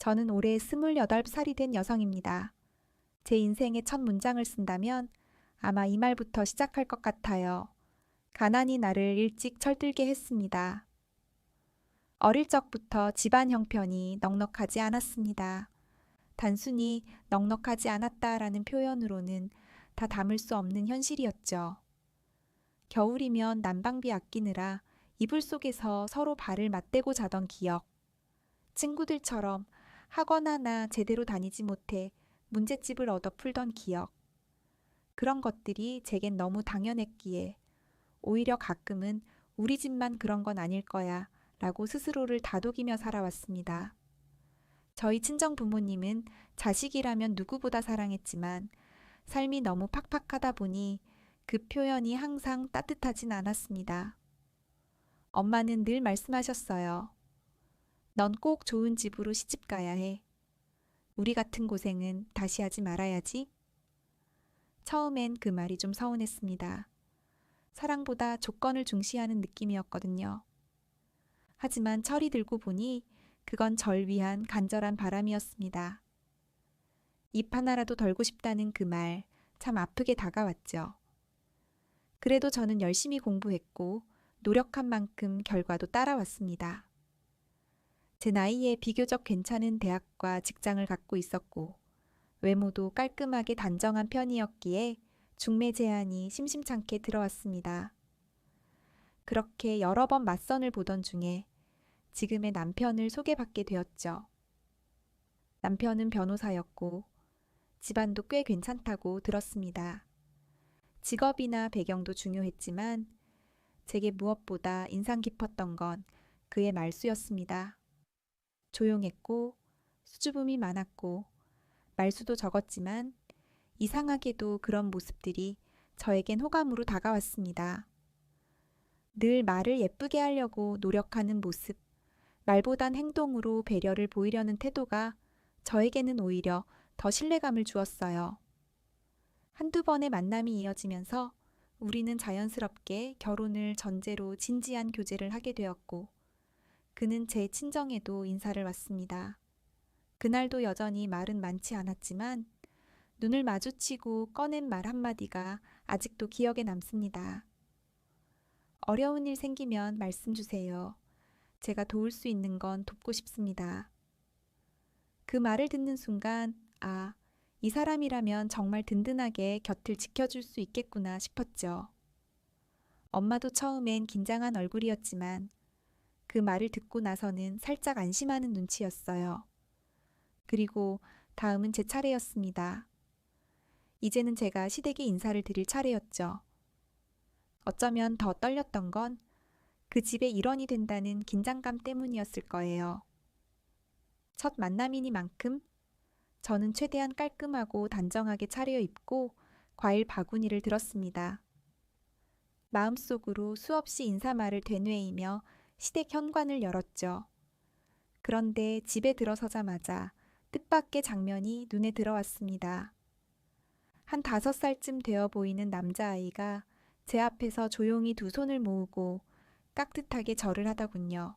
저는 올해 28살이 된 여성입니다. 제 인생의 첫 문장을 쓴다면 아마 이 말부터 시작할 것 같아요. 가난이 나를 일찍 철들게 했습니다. 어릴 적부터 집안 형편이 넉넉하지 않았습니다. 단순히 넉넉하지 않았다라는 표현으로는 다 담을 수 없는 현실이었죠. 겨울이면 난방비 아끼느라 이불 속에서 서로 발을 맞대고 자던 기억. 친구들처럼 학원 하나 제대로 다니지 못해 문제집을 얻어 풀던 기억. 그런 것들이 제겐 너무 당연했기에 오히려 가끔은 우리 집만 그런 건 아닐 거야 라고 스스로를 다독이며 살아왔습니다. 저희 친정 부모님은 자식이라면 누구보다 사랑했지만 삶이 너무 팍팍하다 보니 그 표현이 항상 따뜻하진 않았습니다. 엄마는 늘 말씀하셨어요. 넌 꼭 좋은 집으로 시집 가야 해. 우리 같은 고생은 다시 하지 말아야지. 처음엔 그 말이 좀 서운했습니다. 사랑보다 조건을 중시하는 느낌이었거든요. 하지만 철이 들고 보니 그건 절 위한 간절한 바람이었습니다. 입 하나라도 덜고 싶다는 그 말 참 아프게 다가왔죠. 그래도 저는 열심히 공부했고 노력한 만큼 결과도 따라왔습니다. 제 나이에 비교적 괜찮은 대학과 직장을 갖고 있었고 외모도 깔끔하게 단정한 편이었기에 중매 제안이 심심찮게 들어왔습니다. 그렇게 여러 번 맞선을 보던 중에 지금의 남편을 소개받게 되었죠. 남편은 변호사였고 집안도 꽤 괜찮다고 들었습니다. 직업이나 배경도 중요했지만 제게 무엇보다 인상 깊었던 건 그의 말수였습니다. 조용했고 수줍음이 많았고 말수도 적었지만 이상하게도 그런 모습들이 저에겐 호감으로 다가왔습니다. 늘 말을 예쁘게 하려고 노력하는 모습, 말보단 행동으로 배려를 보이려는 태도가 저에게는 오히려 더 신뢰감을 주었어요. 한두 번의 만남이 이어지면서 우리는 자연스럽게 결혼을 전제로 진지한 교제를 하게 되었고 그는 제 친정에도 인사를 왔습니다. 그날도 여전히 말은 많지 않았지만 눈을 마주치고 꺼낸 말 한마디가 아직도 기억에 남습니다. 어려운 일 생기면 말씀 주세요. 제가 도울 수 있는 건 돕고 싶습니다. 그 말을 듣는 순간, 아, 이 사람이라면 정말 든든하게 곁을 지켜줄 수 있겠구나 싶었죠. 엄마도 처음엔 긴장한 얼굴이었지만 그 말을 듣고 나서는 살짝 안심하는 눈치였어요. 그리고 다음은 제 차례였습니다. 이제는 제가 시댁에 인사를 드릴 차례였죠. 어쩌면 더 떨렸던 건 그 집의 일원이 된다는 긴장감 때문이었을 거예요. 첫 만남이니만큼 저는 최대한 깔끔하고 단정하게 차려입고 과일 바구니를 들었습니다. 마음속으로 수없이 인사말을 되뇌이며 시댁 현관을 열었죠. 그런데 집에 들어서자마자 뜻밖의 장면이 눈에 들어왔습니다. 한 5살쯤 되어 보이는 남자아이가 제 앞에서 조용히 두 손을 모으고 깍듯하게 절을 하더군요.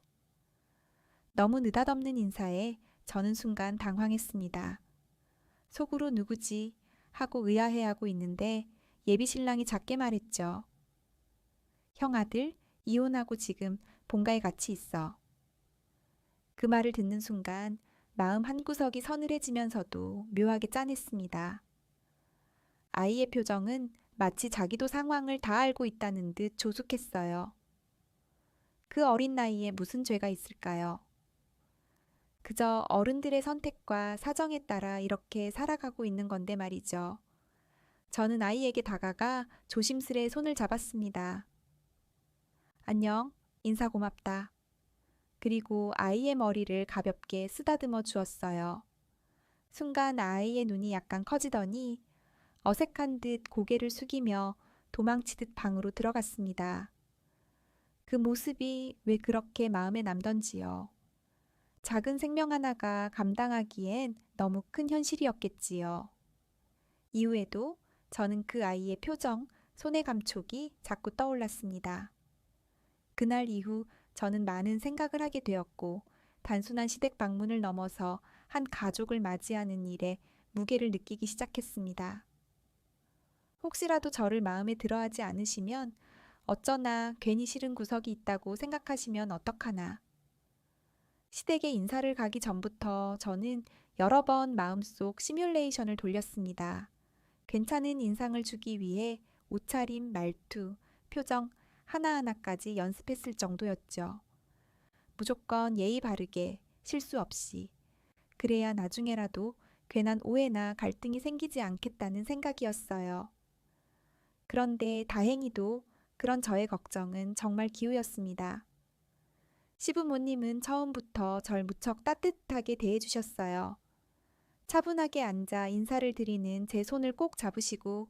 너무 느닷없는 인사에 저는 순간 당황했습니다. 속으로 누구지 하고 의아해하고 있는데 예비신랑이 작게 말했죠. 형 아들 이혼하고 지금 본가에 같이 있어. 그 말을 듣는 순간 마음 한구석이 서늘해지면서도 묘하게 짠했습니다. 아이의 표정은 마치 자기도 상황을 다 알고 있다는 듯 조숙했어요. 그 어린 나이에 무슨 죄가 있을까요? 그저 어른들의 선택과 사정에 따라 이렇게 살아가고 있는 건데 말이죠. 저는 아이에게 다가가 조심스레 손을 잡았습니다. 안녕, 인사 고맙다. 그리고 아이의 머리를 가볍게 쓰다듬어 주었어요. 순간 아이의 눈이 약간 커지더니 어색한 듯 고개를 숙이며 도망치듯 방으로 들어갔습니다. 그 모습이 왜 그렇게 마음에 남던지요. 작은 생명 하나가 감당하기엔 너무 큰 현실이었겠지요. 이후에도 저는 그 아이의 표정, 손의 감촉이 자꾸 떠올랐습니다. 그날 이후 저는 많은 생각을 하게 되었고 단순한 시댁 방문을 넘어서 한 가족을 맞이하는 일에 무게를 느끼기 시작했습니다. 혹시라도 저를 마음에 들어하지 않으시면 어쩌나 괜히 싫은 구석이 있다고 생각하시면 어떡하나. 시댁에 인사를 가기 전부터 저는 여러 번 마음속 시뮬레이션을 돌렸습니다. 괜찮은 인상을 주기 위해 옷차림, 말투, 표정 하나하나까지 연습했을 정도였죠. 무조건 예의 바르게, 실수 없이. 그래야 나중에라도 괜한 오해나 갈등이 생기지 않겠다는 생각이었어요. 그런데 다행히도 그런 저의 걱정은 정말 기우였습니다. 시부모님은 처음부터 절 무척 따뜻하게 대해주셨어요. 차분하게 앉아 인사를 드리는 제 손을 꼭 잡으시고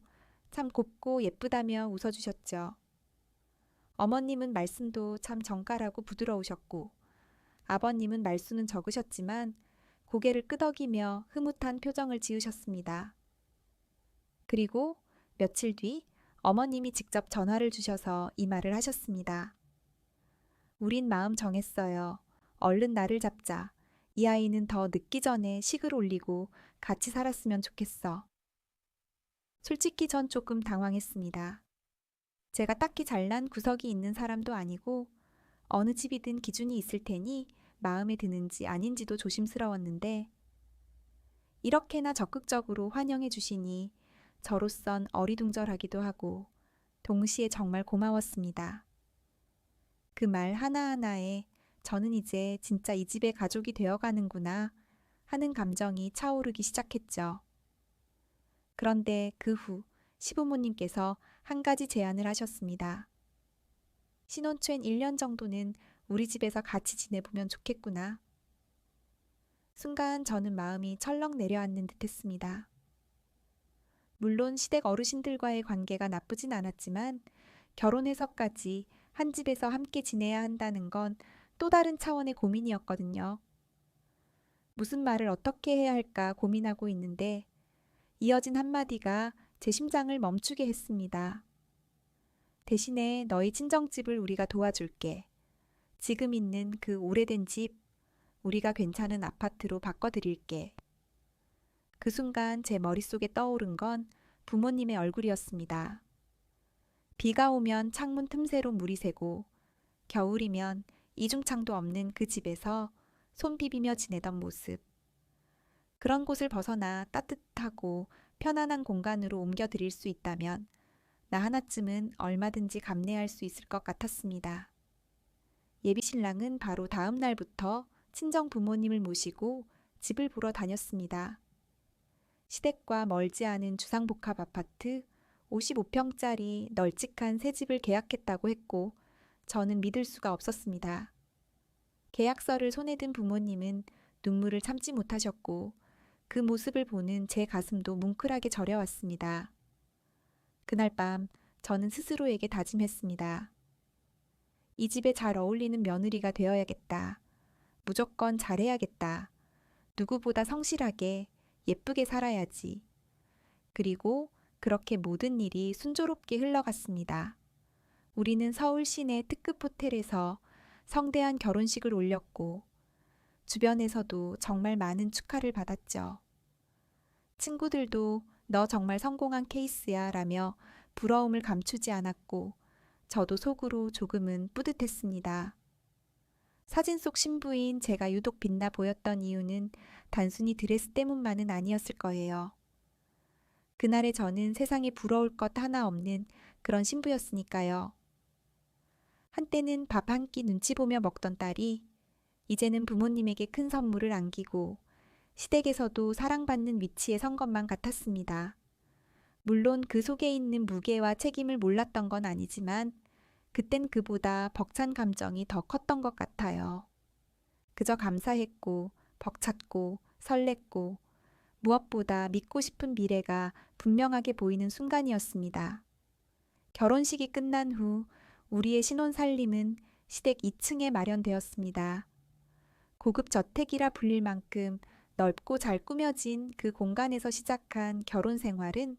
참 곱고 예쁘다며 웃어주셨죠. 어머님은 말씀도 참 정갈하고 부드러우셨고 아버님은 말수는 적으셨지만 고개를 끄덕이며 흐뭇한 표정을 지으셨습니다. 그리고 며칠 뒤 어머님이 직접 전화를 주셔서 이 말을 하셨습니다. 우린 마음 정했어요. 얼른 나를 잡자. 이 아이는 더 늦기 전에 식을 올리고 같이 살았으면 좋겠어. 솔직히 전 조금 당황했습니다. 제가 딱히 잘난 구석이 있는 사람도 아니고 어느 집이든 기준이 있을 테니 마음에 드는지 아닌지도 조심스러웠는데 이렇게나 적극적으로 환영해 주시니 저로선 어리둥절하기도 하고 동시에 정말 고마웠습니다. 그 말 하나하나에 저는 이제 진짜 이 집의 가족이 되어가는구나 하는 감정이 차오르기 시작했죠. 그런데 그 후 시부모님께서 한 가지 제안을 하셨습니다. 신혼초엔 1년 정도는 우리 집에서 같이 지내보면 좋겠구나. 순간 저는 마음이 철렁 내려앉는 듯 했습니다. 물론 시댁 어르신들과의 관계가 나쁘진 않았지만 결혼해서까지 한 집에서 함께 지내야 한다는 건 또 다른 차원의 고민이었거든요. 무슨 말을 어떻게 해야 할까 고민하고 있는데 이어진 한마디가 제 심장을 멈추게 했습니다. 대신에 너희 친정집을 우리가 도와줄게. 지금 있는 그 오래된 집 우리가 괜찮은 아파트로 바꿔드릴게. 그 순간 제 머릿속에 떠오른 건 부모님의 얼굴이었습니다. 비가 오면 창문 틈새로 물이 새고 겨울이면 이중창도 없는 그 집에서 손 비비며 지내던 모습. 그런 곳을 벗어나 따뜻하고 편안한 공간으로 옮겨드릴 수 있다면 나 하나쯤은 얼마든지 감내할 수 있을 것 같았습니다. 예비신랑은 바로 다음 날부터 친정 부모님을 모시고 집을 보러 다녔습니다. 시댁과 멀지 않은 주상복합 아파트 55평짜리 널찍한 새 집을 계약했다고 했고 저는 믿을 수가 없었습니다. 계약서를 손에 든 부모님은 눈물을 참지 못하셨고 그 모습을 보는 제 가슴도 뭉클하게 저려왔습니다. 그날 밤 저는 스스로에게 다짐했습니다. 이 집에 잘 어울리는 며느리가 되어야겠다. 무조건 잘해야겠다. 누구보다 성실하게 예쁘게 살아야지. 그리고 그렇게 모든 일이 순조롭게 흘러갔습니다. 우리는 서울 시내 특급 호텔에서 성대한 결혼식을 올렸고 주변에서도 정말 많은 축하를 받았죠. 친구들도 너 정말 성공한 케이스야 라며 부러움을 감추지 않았고 저도 속으로 조금은 뿌듯했습니다. 사진 속 신부인 제가 유독 빛나 보였던 이유는 단순히 드레스 때문만은 아니었을 거예요. 그날의 저는 세상에 부러울 것 하나 없는 그런 신부였으니까요. 한때는 밥 한 끼 눈치 보며 먹던 딸이 이제는 부모님에게 큰 선물을 안기고 시댁에서도 사랑받는 위치에 선 것만 같았습니다. 물론 그 속에 있는 무게와 책임을 몰랐던 건 아니지만 그땐 그보다 벅찬 감정이 더 컸던 것 같아요. 그저 감사했고 벅찼고 설렜고 무엇보다 믿고 싶은 미래가 분명하게 보이는 순간이었습니다. 결혼식이 끝난 후 우리의 신혼 살림은 시댁 2층에 마련되었습니다. 고급 저택이라 불릴 만큼 넓고 잘 꾸며진 그 공간에서 시작한 결혼 생활은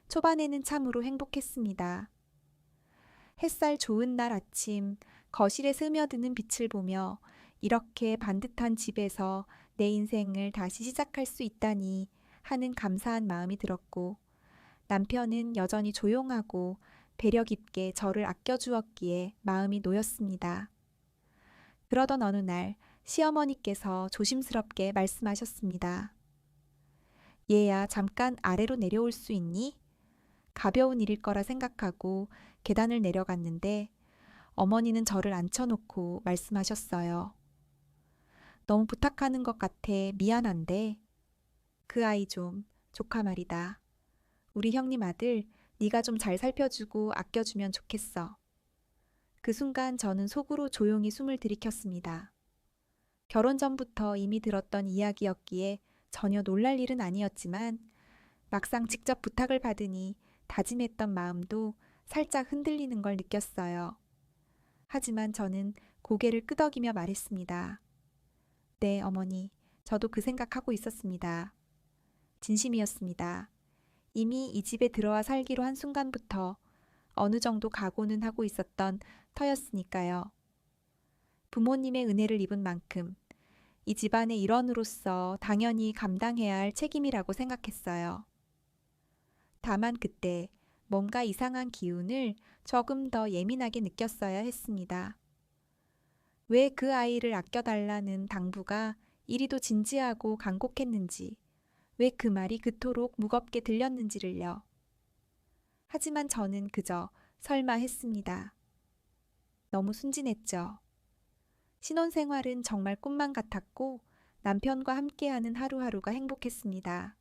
초반에는 참으로 행복했습니다. 햇살 좋은 날 아침 거실에 스며드는 빛을 보며 이렇게 반듯한 집에서 내 인생을 다시 시작할 수 있다니 하는 감사한 마음이 들었고, 남편은 여전히 조용하고 배려 깊게 저를 아껴주었기에 마음이 놓였습니다. 그러던 어느 날 시어머니께서 조심스럽게 말씀하셨습니다. 얘야, 잠깐 아래로 내려올 수 있니? 가벼운 일일 거라 생각하고 계단을 내려갔는데 어머니는 저를 앉혀놓고 말씀하셨어요. 너무 부탁하는 것 같아 미안한데. 그 아이 좀, 조카 말이다. 우리 형님 아들 네가 좀 잘 살펴주고 아껴주면 좋겠어. 그 순간 저는 속으로 조용히 숨을 들이켰습니다. 결혼 전부터 이미 들었던 이야기였기에 전혀 놀랄 일은 아니었지만 막상 직접 부탁을 받으니 다짐했던 마음도 살짝 흔들리는 걸 느꼈어요. 하지만 저는 고개를 끄덕이며 말했습니다. 네, 어머니. 저도 그 생각하고 있었습니다. 진심이었습니다. 이미 이 집에 들어와 살기로 한 순간부터 어느 정도 각오는 하고 있었던 터였으니까요. 부모님의 은혜를 입은 만큼 이 집안의 일원으로서 당연히 감당해야 할 책임이라고 생각했어요. 다만 그때 뭔가 이상한 기운을 조금 더 예민하게 느꼈어야 했습니다. 왜 그 아이를 아껴달라는 당부가 이리도 진지하고 간곡했는지, 왜 그 말이 그토록 무겁게 들렸는지를요. 하지만 저는 그저 설마 했습니다. 너무 순진했죠. 신혼생활은 정말 꿈만 같았고 남편과 함께하는 하루하루가 행복했습니다.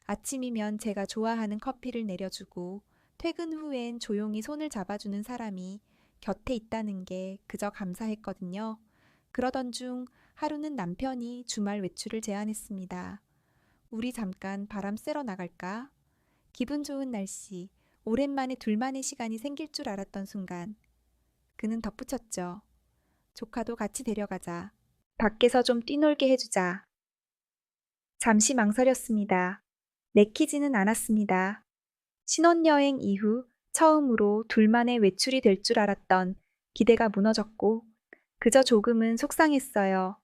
아침이면 제가 좋아하는 커피를 내려주고 퇴근 후엔 조용히 손을 잡아주는 사람이 곁에 있다는 게 그저 감사했거든요. 그러던 중 하루는 남편이 주말 외출을 제안했습니다. 우리 잠깐 바람 쐬러 나갈까? 기분 좋은 날씨, 오랜만에 둘만의 시간이 생길 줄 알았던 순간 그는 덧붙였죠. 조카도 같이 데려가자. 밖에서 좀 뛰놀게 해주자. 잠시 망설였습니다. 내키지는 않았습니다. 신혼여행 이후 처음으로 둘만의 외출이 될 줄 알았던 기대가 무너졌고 그저 조금은 속상했어요.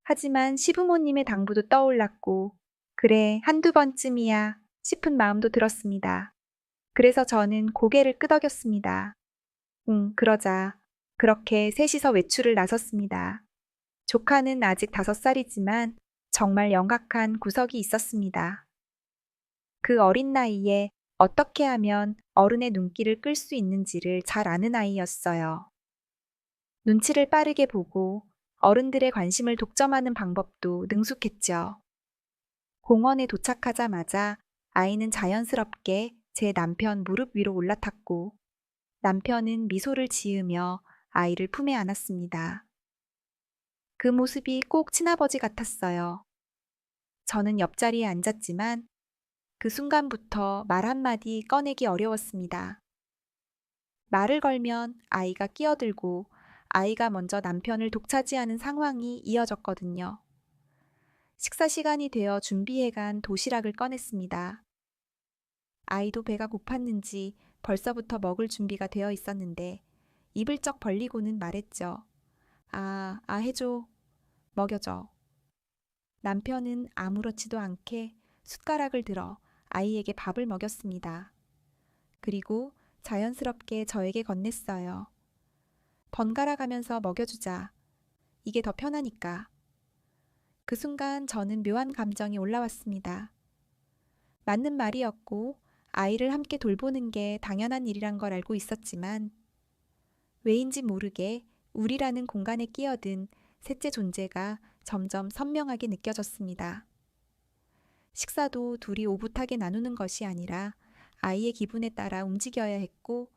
하지만 시부모님의 당부도 떠올랐고 그래, 한두 번쯤이야 싶은 마음도 들었습니다. 그래서 저는 고개를 끄덕였습니다. 그러자. 그렇게 셋이서 외출을 나섰습니다. 조카는 아직 5살이지만 정말 영악한 구석이 있었습니다. 그 어린 나이에 어떻게 하면 어른의 눈길을 끌 수 있는지를 잘 아는 아이였어요. 눈치를 빠르게 보고 어른들의 관심을 독점하는 방법도 능숙했죠. 공원에 도착하자마자 아이는 자연스럽게 제 남편 무릎 위로 올라탔고 남편은 미소를 지으며 아이를 품에 안았습니다. 그 모습이 꼭 친아버지 같았어요. 저는 옆자리에 앉았지만 그 순간부터 말 한마디 꺼내기 어려웠습니다. 말을 걸면 아이가 끼어들고 아이가 먼저 남편을 독차지하는 상황이 이어졌거든요. 식사 시간이 되어 준비해간 도시락을 꺼냈습니다. 아이도 배가 고팠는지 벌써부터 먹을 준비가 되어 있었는데 입을 쩍 벌리고는 말했죠. 해줘. 먹여줘. 남편은 아무렇지도 않게 숟가락을 들어 아이에게 밥을 먹였습니다. 그리고 자연스럽게 저에게 건넸어요. 번갈아 가면서 먹여주자. 이게 더 편하니까. 그 순간 저는 묘한 감정이 올라왔습니다. 맞는 말이었고 아이를 함께 돌보는 게 당연한 일이란 걸 알고 있었지만 왜인지 모르게 우리라는 공간에 끼어든 셋째 존재가 점점 선명하게 느껴졌습니다. 식사도 둘이 오붓하게 나누는 것이 아니라 아이의 기분에 따라 움직여야 했고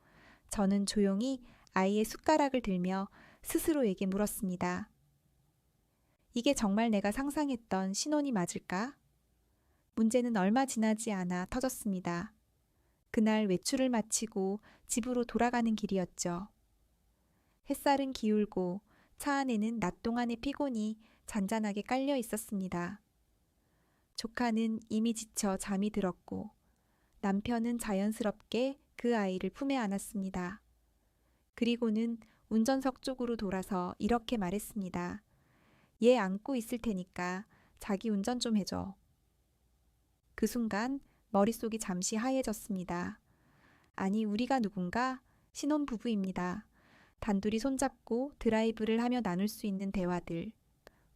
저는 조용히 아이의 숟가락을 들며 스스로에게 물었습니다. 이게 정말 내가 상상했던 신혼이 맞을까? 문제는 얼마 지나지 않아 터졌습니다. 그날 외출을 마치고 집으로 돌아가는 길이었죠. 햇살은 기울고 차 안에는 낮 동안의 피곤이 잔잔하게 깔려 있었습니다. 조카는 이미 지쳐 잠이 들었고 남편은 자연스럽게 그 아이를 품에 안았습니다. 그리고는 운전석 쪽으로 돌아서 이렇게 말했습니다. 얘 안고 있을 테니까 자기 운전 좀 해줘. 그 순간 머릿속이 잠시 하얘졌습니다. 아니, 우리가 누군가? 신혼부부입니다. 단둘이 손잡고 드라이브를 하며 나눌 수 있는 대화들,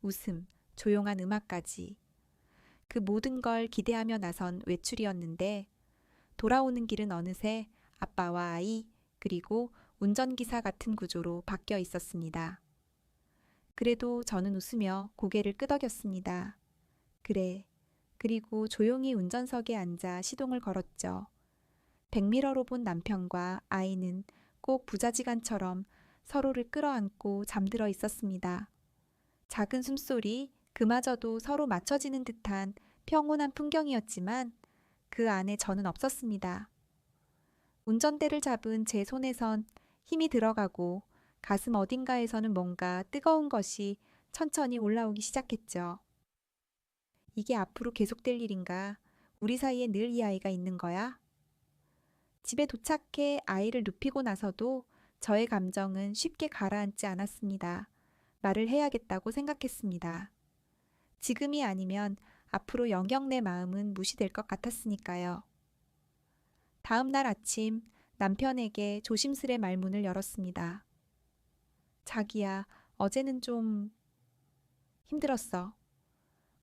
웃음, 조용한 음악까지. 그 모든 걸 기대하며 나선 외출이었는데 돌아오는 길은 어느새 아빠와 아이 그리고 운전기사 같은 구조로 바뀌어 있었습니다. 그래도 저는 웃으며 고개를 끄덕였습니다. 그래. 그리고 조용히 운전석에 앉아 시동을 걸었죠. 백미러로 본 남편과 아이는 꼭 부자지간처럼 서로를 끌어안고 잠들어 있었습니다. 작은 숨소리, 그마저도 서로 맞춰지는 듯한 평온한 풍경이었지만 그 안에 저는 없었습니다. 운전대를 잡은 제 손에선 힘이 들어가고 가슴 어딘가에서는 뭔가 뜨거운 것이 천천히 올라오기 시작했죠. 이게 앞으로 계속될 일인가? 우리 사이에 늘 이 아이가 있는 거야? 집에 도착해 아이를 눕히고 나서도 저의 감정은 쉽게 가라앉지 않았습니다. 말을 해야겠다고 생각했습니다. 지금이 아니면 앞으로 영영 내 마음은 무시될 것 같았으니까요. 다음 날 아침 남편에게 조심스레 말문을 열었습니다. 자기야, 어제는 좀 힘들었어.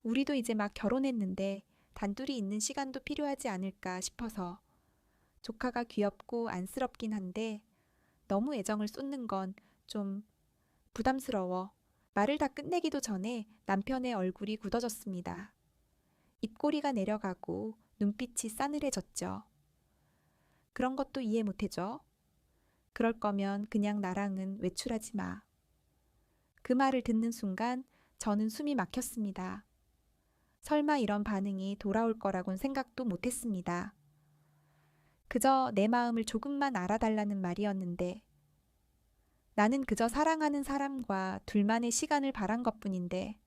우리도 이제 막 결혼했는데 단둘이 있는 시간도 필요하지 않을까 싶어서. 조카가 귀엽고 안쓰럽긴 한데 너무 애정을 쏟는 건 좀 부담스러워. 말을 다 끝내기도 전에 남편의 얼굴이 굳어졌습니다. 입꼬리가 내려가고 눈빛이 싸늘해졌죠. 그런 것도 이해 못해줘. 그럴 거면 그냥 나랑은 외출하지 마. 그 말을 듣는 순간 저는 숨이 막혔습니다. 설마 이런 반응이 돌아올 거라곤 생각도 못했습니다. 그저 내 마음을 조금만 알아달라는 말이었는데 나는 그저 사랑하는 사람과 둘만의 시간을 바란 것뿐인데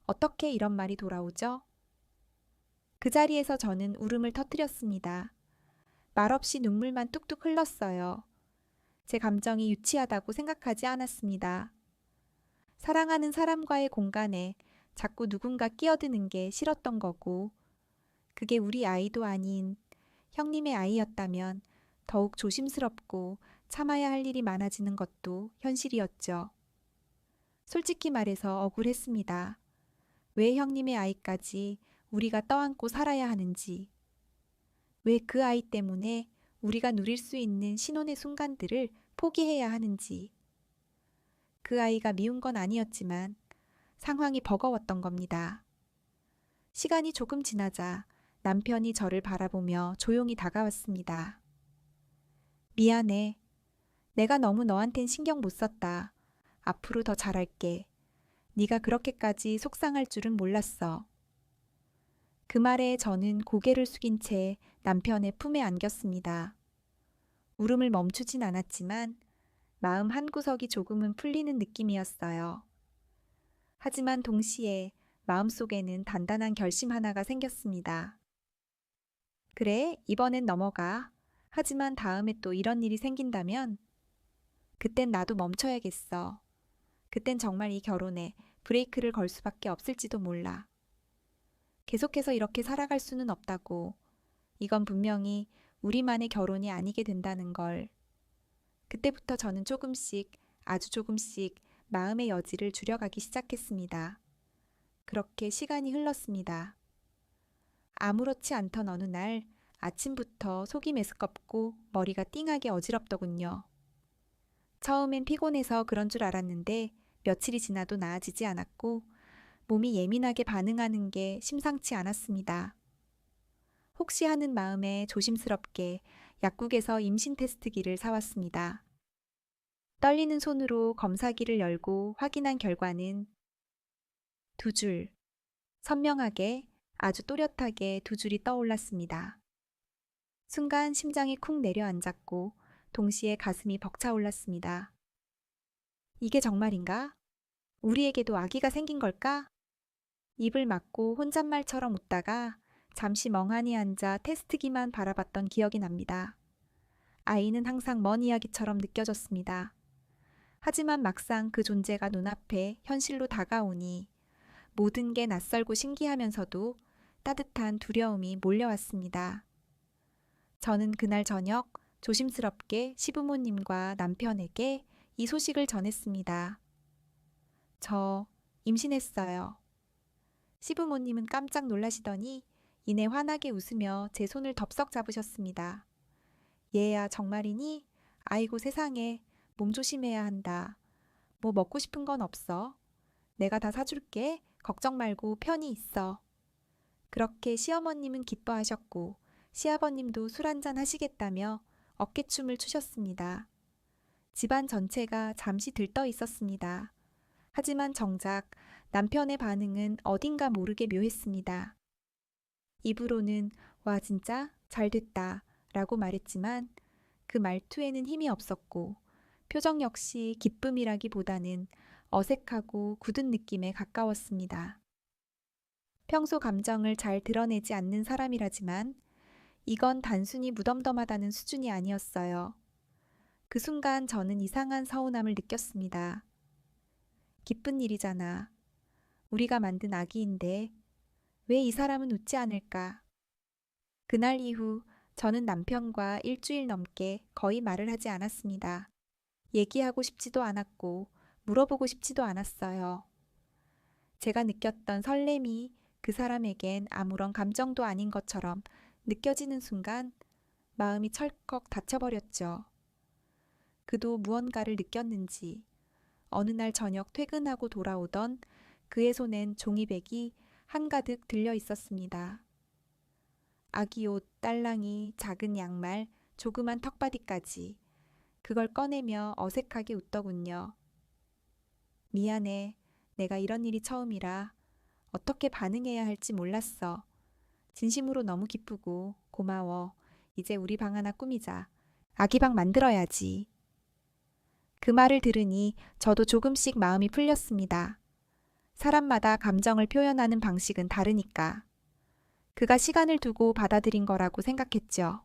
어떻게 이런 말이 돌아오죠? 그 자리에서 저는 울음을 터뜨렸습니다. 말없이 눈물만 뚝뚝 흘렀어요. 제 감정이 유치하다고 생각하지 않았습니다. 사랑하는 사람과의 공간에 자꾸 누군가 끼어드는 게 싫었던 거고 그게 우리 아이도 아닌 형님의 아이였다면 더욱 조심스럽고 참아야 할 일이 많아지는 것도 현실이었죠. 솔직히 말해서 억울했습니다. 왜 형님의 아이까지 우리가 떠안고 살아야 하는지, 왜 그 아이 때문에 우리가 누릴 수 있는 신혼의 순간들을 포기해야 하는지. 그 아이가 미운 건 아니었지만 상황이 버거웠던 겁니다. 시간이 조금 지나자 남편이 저를 바라보며 조용히 다가왔습니다. 미안해. 내가 너무 너한텐 신경 못 썼다. 앞으로 더 잘할게. 네가 그렇게까지 속상할 줄은 몰랐어. 그 말에 저는 고개를 숙인 채 남편의 품에 안겼습니다. 울음을 멈추진 않았지만 마음 한구석이 조금은 풀리는 느낌이었어요. 하지만 동시에 마음속에는 단단한 결심 하나가 생겼습니다. 그래, 이번엔 넘어가. 하지만 다음에 또 이런 일이 생긴다면 그땐 나도 멈춰야겠어. 그땐 정말 이 결혼에 브레이크를 걸 수밖에 없을지도 몰라. 계속해서 이렇게 살아갈 수는 없다고. 이건 분명히 우리만의 결혼이 아니게 된다는 걸. 그때부터 저는 조금씩, 아주 조금씩 마음의 여지를 줄여가기 시작했습니다. 그렇게 시간이 흘렀습니다. 아무렇지 않던 어느 날 아침부터 속이 메스껍고 머리가 띵하게 어지럽더군요. 처음엔 피곤해서 그런 줄 알았는데 며칠이 지나도 나아지지 않았고 몸이 예민하게 반응하는 게 심상치 않았습니다. 혹시 하는 마음에 조심스럽게 약국에서 임신 테스트기를 사왔습니다. 떨리는 손으로 검사기를 열고 확인한 결과는 2줄. 선명하게 아주 또렷하게 2줄이 떠올랐습니다. 순간 심장이 쿵 내려앉았고 동시에 가슴이 벅차올랐습니다. 이게 정말인가? 우리에게도 아기가 생긴 걸까? 입을 막고 혼잣말처럼 웃다가 잠시 멍하니 앉아 테스트기만 바라봤던 기억이 납니다. 아이는 항상 먼 이야기처럼 느껴졌습니다. 하지만 막상 그 존재가 눈앞에 현실로 다가오니 모든 게 낯설고 신기하면서도 따뜻한 두려움이 몰려왔습니다. 저는 그날 저녁 조심스럽게 시부모님과 남편에게 이 소식을 전했습니다. 저 임신했어요. 시부모님은 깜짝 놀라시더니 이내 환하게 웃으며 제 손을 덥석 잡으셨습니다. 얘야 정말이니? 아이고 세상에, 몸 조심해야 한다. 뭐 먹고 싶은 건 없어? 내가 다 사줄게. 걱정 말고 편히 있어. 그렇게 시어머님은 기뻐하셨고 시아버님도 술 한잔 하시겠다며 어깨춤을 추셨습니다. 집안 전체가 잠시 들떠 있었습니다. 하지만 정작 남편의 반응은 어딘가 모르게 묘했습니다. 입으로는 와 진짜 잘됐다 라고 말했지만 그 말투에는 힘이 없었고 표정 역시 기쁨이라기보다는 어색하고 굳은 느낌에 가까웠습니다. 평소 감정을 잘 드러내지 않는 사람이라지만 이건 단순히 무덤덤하다는 수준이 아니었어요. 그 순간 저는 이상한 서운함을 느꼈습니다. 기쁜 일이잖아. 우리가 만든 아기인데 왜 이 사람은 웃지 않을까? 그날 이후 저는 남편과 일주일 넘게 거의 말을 하지 않았습니다. 얘기하고 싶지도 않았고 물어보고 싶지도 않았어요. 제가 느꼈던 설렘이 그 사람에겐 아무런 감정도 아닌 것처럼 느껴지는 순간 마음이 철컥 닫혀버렸죠. 그도 무언가를 느꼈는지 어느 날 저녁 퇴근하고 돌아오던 그의 손엔 종이백이 한가득 들려 있었습니다. 아기 옷, 딸랑이, 작은 양말, 조그만 턱바디까지 그걸 꺼내며 어색하게 웃더군요. 미안해. 내가 이런 일이 처음이라 어떻게 반응해야 할지 몰랐어. 진심으로 너무 기쁘고 고마워. 이제 우리 방 하나 꾸미자. 아기방 만들어야지. 그 말을 들으니 저도 조금씩 마음이 풀렸습니다. 사람마다 감정을 표현하는 방식은 다르니까. 그가 시간을 두고 받아들인 거라고 생각했죠.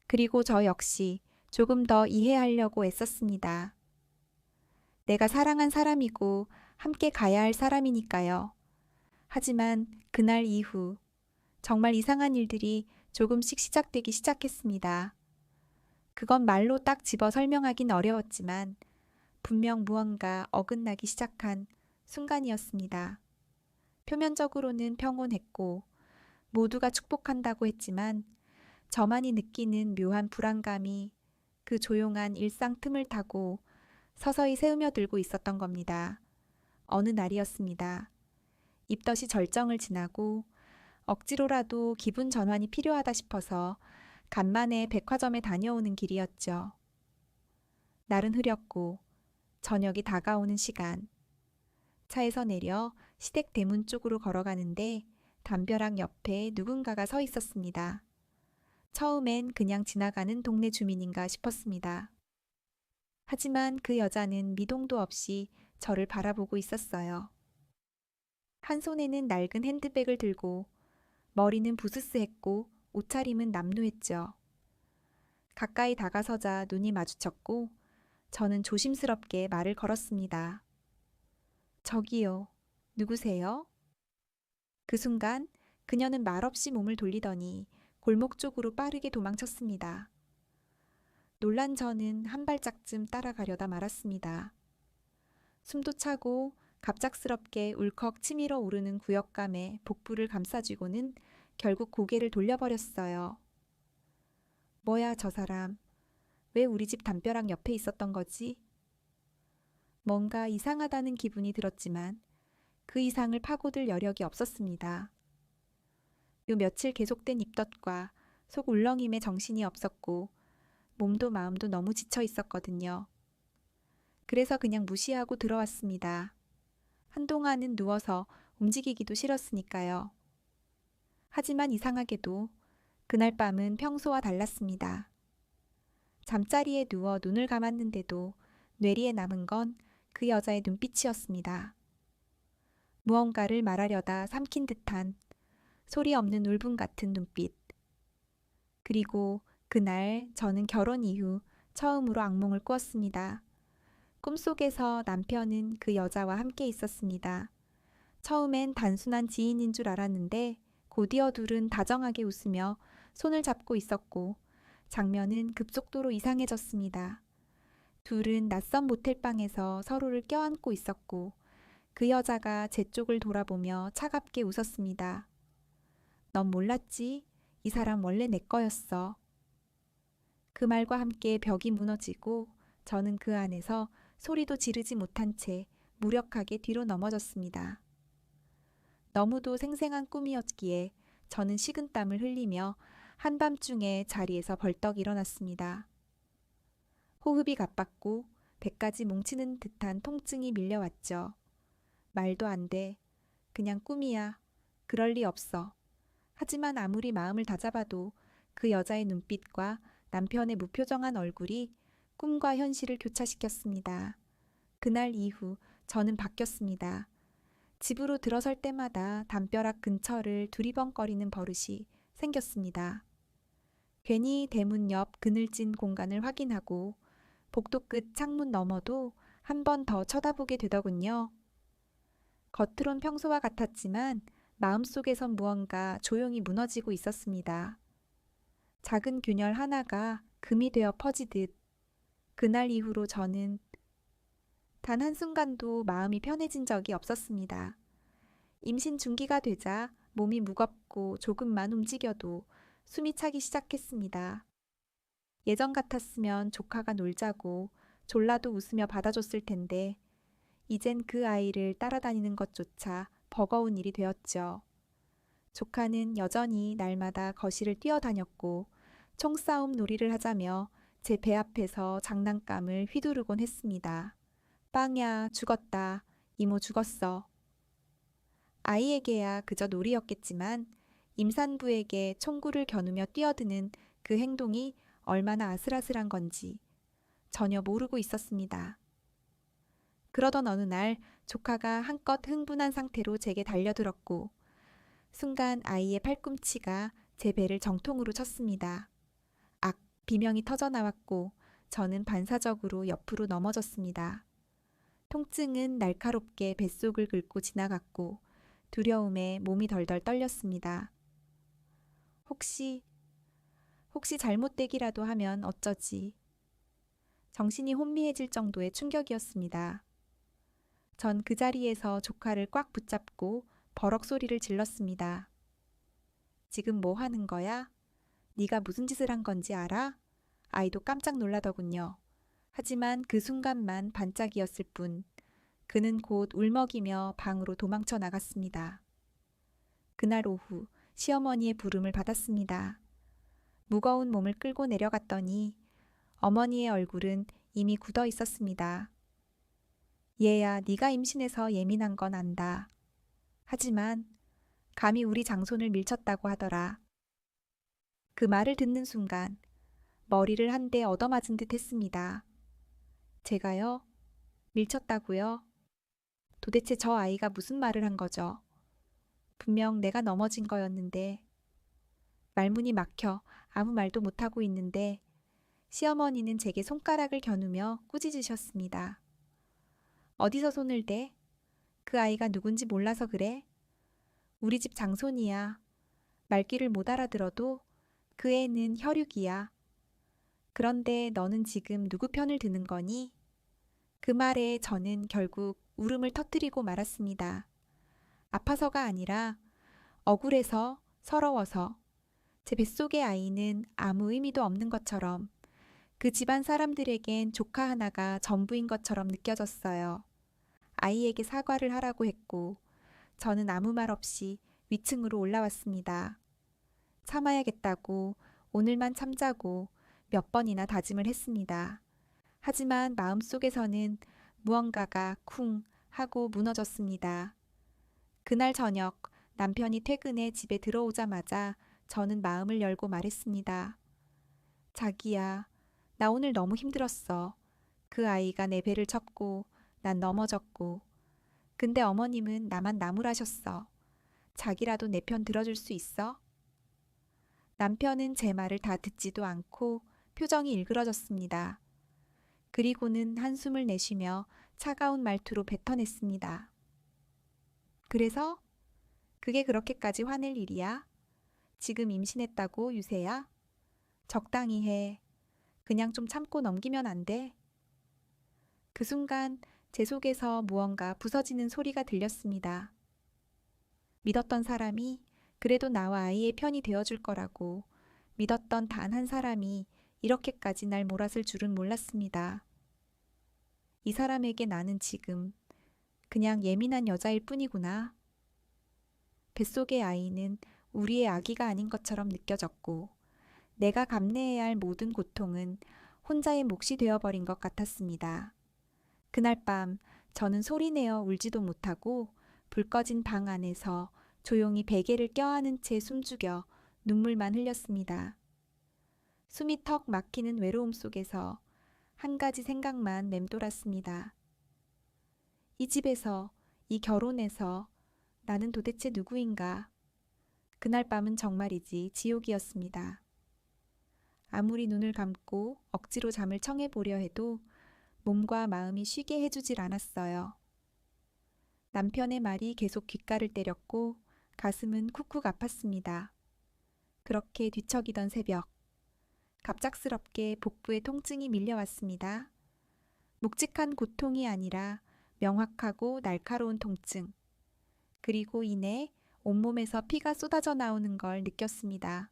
그리고 저 역시 조금 더 이해하려고 애썼습니다. 내가 사랑한 사람이고 함께 가야 할 사람이니까요. 하지만 그날 이후 정말 이상한 일들이 조금씩 시작되기 시작했습니다. 그건 말로 딱 집어 설명하긴 어려웠지만 분명 무언가 어긋나기 시작한 순간이었습니다. 표면적으로는 평온했고 모두가 축복한다고 했지만 저만이 느끼는 묘한 불안감이 그 조용한 일상 틈을 타고 서서히 새으며들고 있었던 겁니다. 어느 날이었습니다. 입덧이 절정을 지나고 억지로라도 기분 전환이 필요하다 싶어서 간만에 백화점에 다녀오는 길이었죠. 날은 흐렸고 저녁이 다가오는 시간. 차에서 내려 시댁 대문 쪽으로 걸어가는데 담벼락 옆에 누군가가 서 있었습니다. 처음엔 그냥 지나가는 동네 주민인가 싶었습니다. 하지만 그 여자는 미동도 없이 저를 바라보고 있었어요. 한 손에는 낡은 핸드백을 들고 머리는 부스스했고 옷차림은 남루했죠. 가까이 다가서자 눈이 마주쳤고 저는 조심스럽게 말을 걸었습니다. 저기요, 누구세요? 그 순간 그녀는 말없이 몸을 돌리더니 골목 쪽으로 빠르게 도망쳤습니다. 놀란 저는 한 발짝쯤 따라가려다 말았습니다. 숨도 차고 갑작스럽게 울컥 치밀어 오르는 구역감에 복부를 감싸쥐고는 결국 고개를 돌려버렸어요. 뭐야 저 사람. 왜 우리 집 담벼락 옆에 있었던 거지? 뭔가 이상하다는 기분이 들었지만 그 이상을 파고들 여력이 없었습니다. 요 며칠 계속된 입덧과 속 울렁임에 정신이 없었고 몸도 마음도 너무 지쳐 있었거든요. 그래서 그냥 무시하고 들어왔습니다. 한동안은 누워서 움직이기도 싫었으니까요. 하지만 이상하게도 그날 밤은 평소와 달랐습니다. 잠자리에 누워 눈을 감았는데도 뇌리에 남은 건 그 여자의 눈빛이었습니다. 무언가를 말하려다 삼킨 듯한 소리 없는 울분 같은 눈빛. 그리고 그날 저는 결혼 이후 처음으로 악몽을 꾸었습니다. 꿈속에서 남편은 그 여자와 함께 있었습니다. 처음엔 단순한 지인인 줄 알았는데 곧이어 둘은 다정하게 웃으며 손을 잡고 있었고 장면은 급속도로 이상해졌습니다. 둘은 낯선 모텔방에서 서로를 껴안고 있었고 그 여자가 제 쪽을 돌아보며 차갑게 웃었습니다. 넌 몰랐지? 이 사람 원래 내 거였어. 그 말과 함께 벽이 무너지고 저는 그 안에서 소리도 지르지 못한 채 무력하게 뒤로 넘어졌습니다. 너무도 생생한 꿈이었기에 저는 식은땀을 흘리며 한밤중에 자리에서 벌떡 일어났습니다. 호흡이 가빴고 배까지 뭉치는 듯한 통증이 밀려왔죠. 말도 안 돼. 그냥 꿈이야. 그럴 리 없어. 하지만 아무리 마음을 다잡아도 그 여자의 눈빛과 남편의 무표정한 얼굴이 꿈과 현실을 교차시켰습니다. 그날 이후 저는 바뀌었습니다. 집으로 들어설 때마다 담벼락 근처를 두리번거리는 버릇이 생겼습니다. 괜히 대문 옆 그늘진 공간을 확인하고 복도 끝 창문 너머도 한 번 더 쳐다보게 되더군요. 겉으론 평소와 같았지만 마음속에선 무언가 조용히 무너지고 있었습니다. 작은 균열 하나가 금이 되어 퍼지듯 그날 이후로 저는 단 한순간도 마음이 편해진 적이 없었습니다. 임신 중기가 되자 몸이 무겁고 조금만 움직여도 숨이 차기 시작했습니다. 예전 같았으면 조카가 놀자고 졸라도 웃으며 받아줬을 텐데 이젠 그 아이를 따라다니는 것조차 버거운 일이 되었죠. 조카는 여전히 날마다 거실을 뛰어다녔고 총싸움 놀이를 하자며 제 배 앞에서 장난감을 휘두르곤 했습니다. 빵야, 죽었다. 이모 죽었어. 아이에게야 그저 놀이였겠지만 임산부에게 총구를 겨누며 뛰어드는 그 행동이 얼마나 아슬아슬한 건지 전혀 모르고 있었습니다. 그러던 어느 날 조카가 한껏 흥분한 상태로 제게 달려들었고 순간 아이의 팔꿈치가 제 배를 정통으로 쳤습니다. 악, 비명이 터져나왔고 저는 반사적으로 옆으로 넘어졌습니다. 통증은 날카롭게 뱃속을 긁고 지나갔고 두려움에 몸이 덜덜 떨렸습니다. 혹시 잘못되기라도 하면 어쩌지. 정신이 혼미해질 정도의 충격이었습니다. 전 그 자리에서 조카를 꽉 붙잡고 버럭 소리를 질렀습니다. 지금 뭐 하는 거야? 네가 무슨 짓을 한 건지 알아? 아이도 깜짝 놀라더군요. 하지만 그 순간만 반짝이었을 뿐 그는 곧 울먹이며 방으로 도망쳐 나갔습니다. 그날 오후 시어머니의 부름을 받았습니다. 무거운 몸을 끌고 내려갔더니 어머니의 얼굴은 이미 굳어 있었습니다. 얘야, 네가 임신해서 예민한 건 안다. 하지만 감히 우리 장손을 밀쳤다고 하더라. 그 말을 듣는 순간 머리를 한 대 얻어맞은 듯 했습니다. 제가요? 밀쳤다고요? 도대체 저 아이가 무슨 말을 한 거죠? 분명 내가 넘어진 거였는데 말문이 막혀 아무 말도 못하고 있는데 시어머니는 제게 손가락을 겨누며 꾸짖으셨습니다. 어디서 손을 대? 그 아이가 누군지 몰라서 그래? 우리 집 장손이야. 말귀를 못 알아들어도 그 애는 혈육이야. 그런데 너는 지금 누구 편을 드는 거니? 그 말에 저는 결국 울음을 터뜨리고 말았습니다. 아파서가 아니라 억울해서 서러워서 제 뱃속의 아이는 아무 의미도 없는 것처럼 그 집안 사람들에겐 조카 하나가 전부인 것처럼 느껴졌어요. 아이에게 사과를 하라고 했고 저는 아무 말 없이 위층으로 올라왔습니다. 참아야겠다고 오늘만 참자고 몇 번이나 다짐을 했습니다. 하지만 마음속에서는 무언가가 쿵 하고 무너졌습니다. 그날 저녁 남편이 퇴근해 집에 들어오자마자 저는 마음을 열고 말했습니다. 자기야, 나 오늘 너무 힘들었어. 그 아이가 내 배를 쳤고 난 넘어졌고. 근데 어머님은 나만 나무라셨어. 자기라도 내 편 들어줄 수 있어? 남편은 제 말을 다 듣지도 않고 표정이 일그러졌습니다. 그리고는 한숨을 내쉬며 차가운 말투로 뱉어냈습니다. 그래서? 그게 그렇게까지 화낼 일이야? 지금 임신했다고, 유세야? 적당히 해. 그냥 좀 참고 넘기면 안 돼? 그 순간 제 속에서 무언가 부서지는 소리가 들렸습니다. 믿었던 사람이 그래도 나와 아이의 편이 되어줄 거라고 믿었던 단 한 사람이 이렇게까지 날 몰았을 줄은 몰랐습니다. 이 사람에게 나는 지금 그냥 예민한 여자일 뿐이구나. 뱃속의 아이는 우리의 아기가 아닌 것처럼 느껴졌고 내가 감내해야 할 모든 고통은 혼자의 몫이 되어버린 것 같았습니다. 그날 밤 저는 소리내어 울지도 못하고 불 꺼진 방 안에서 조용히 베개를 껴안은 채 숨죽여 눈물만 흘렸습니다. 숨이 턱 막히는 외로움 속에서 한 가지 생각만 맴돌았습니다. 이 집에서, 이 결혼에서 나는 도대체 누구인가? 그날 밤은 정말이지 지옥이었습니다. 아무리 눈을 감고 억지로 잠을 청해보려 해도 몸과 마음이 쉬게 해주질 않았어요. 남편의 말이 계속 귓가를 때렸고 가슴은 쿡쿡 아팠습니다. 그렇게 뒤척이던 새벽, 갑작스럽게 복부에 통증이 밀려왔습니다. 묵직한 고통이 아니라 명확하고 날카로운 통증. 그리고 이내 온몸에서 피가 쏟아져 나오는 걸 느꼈습니다.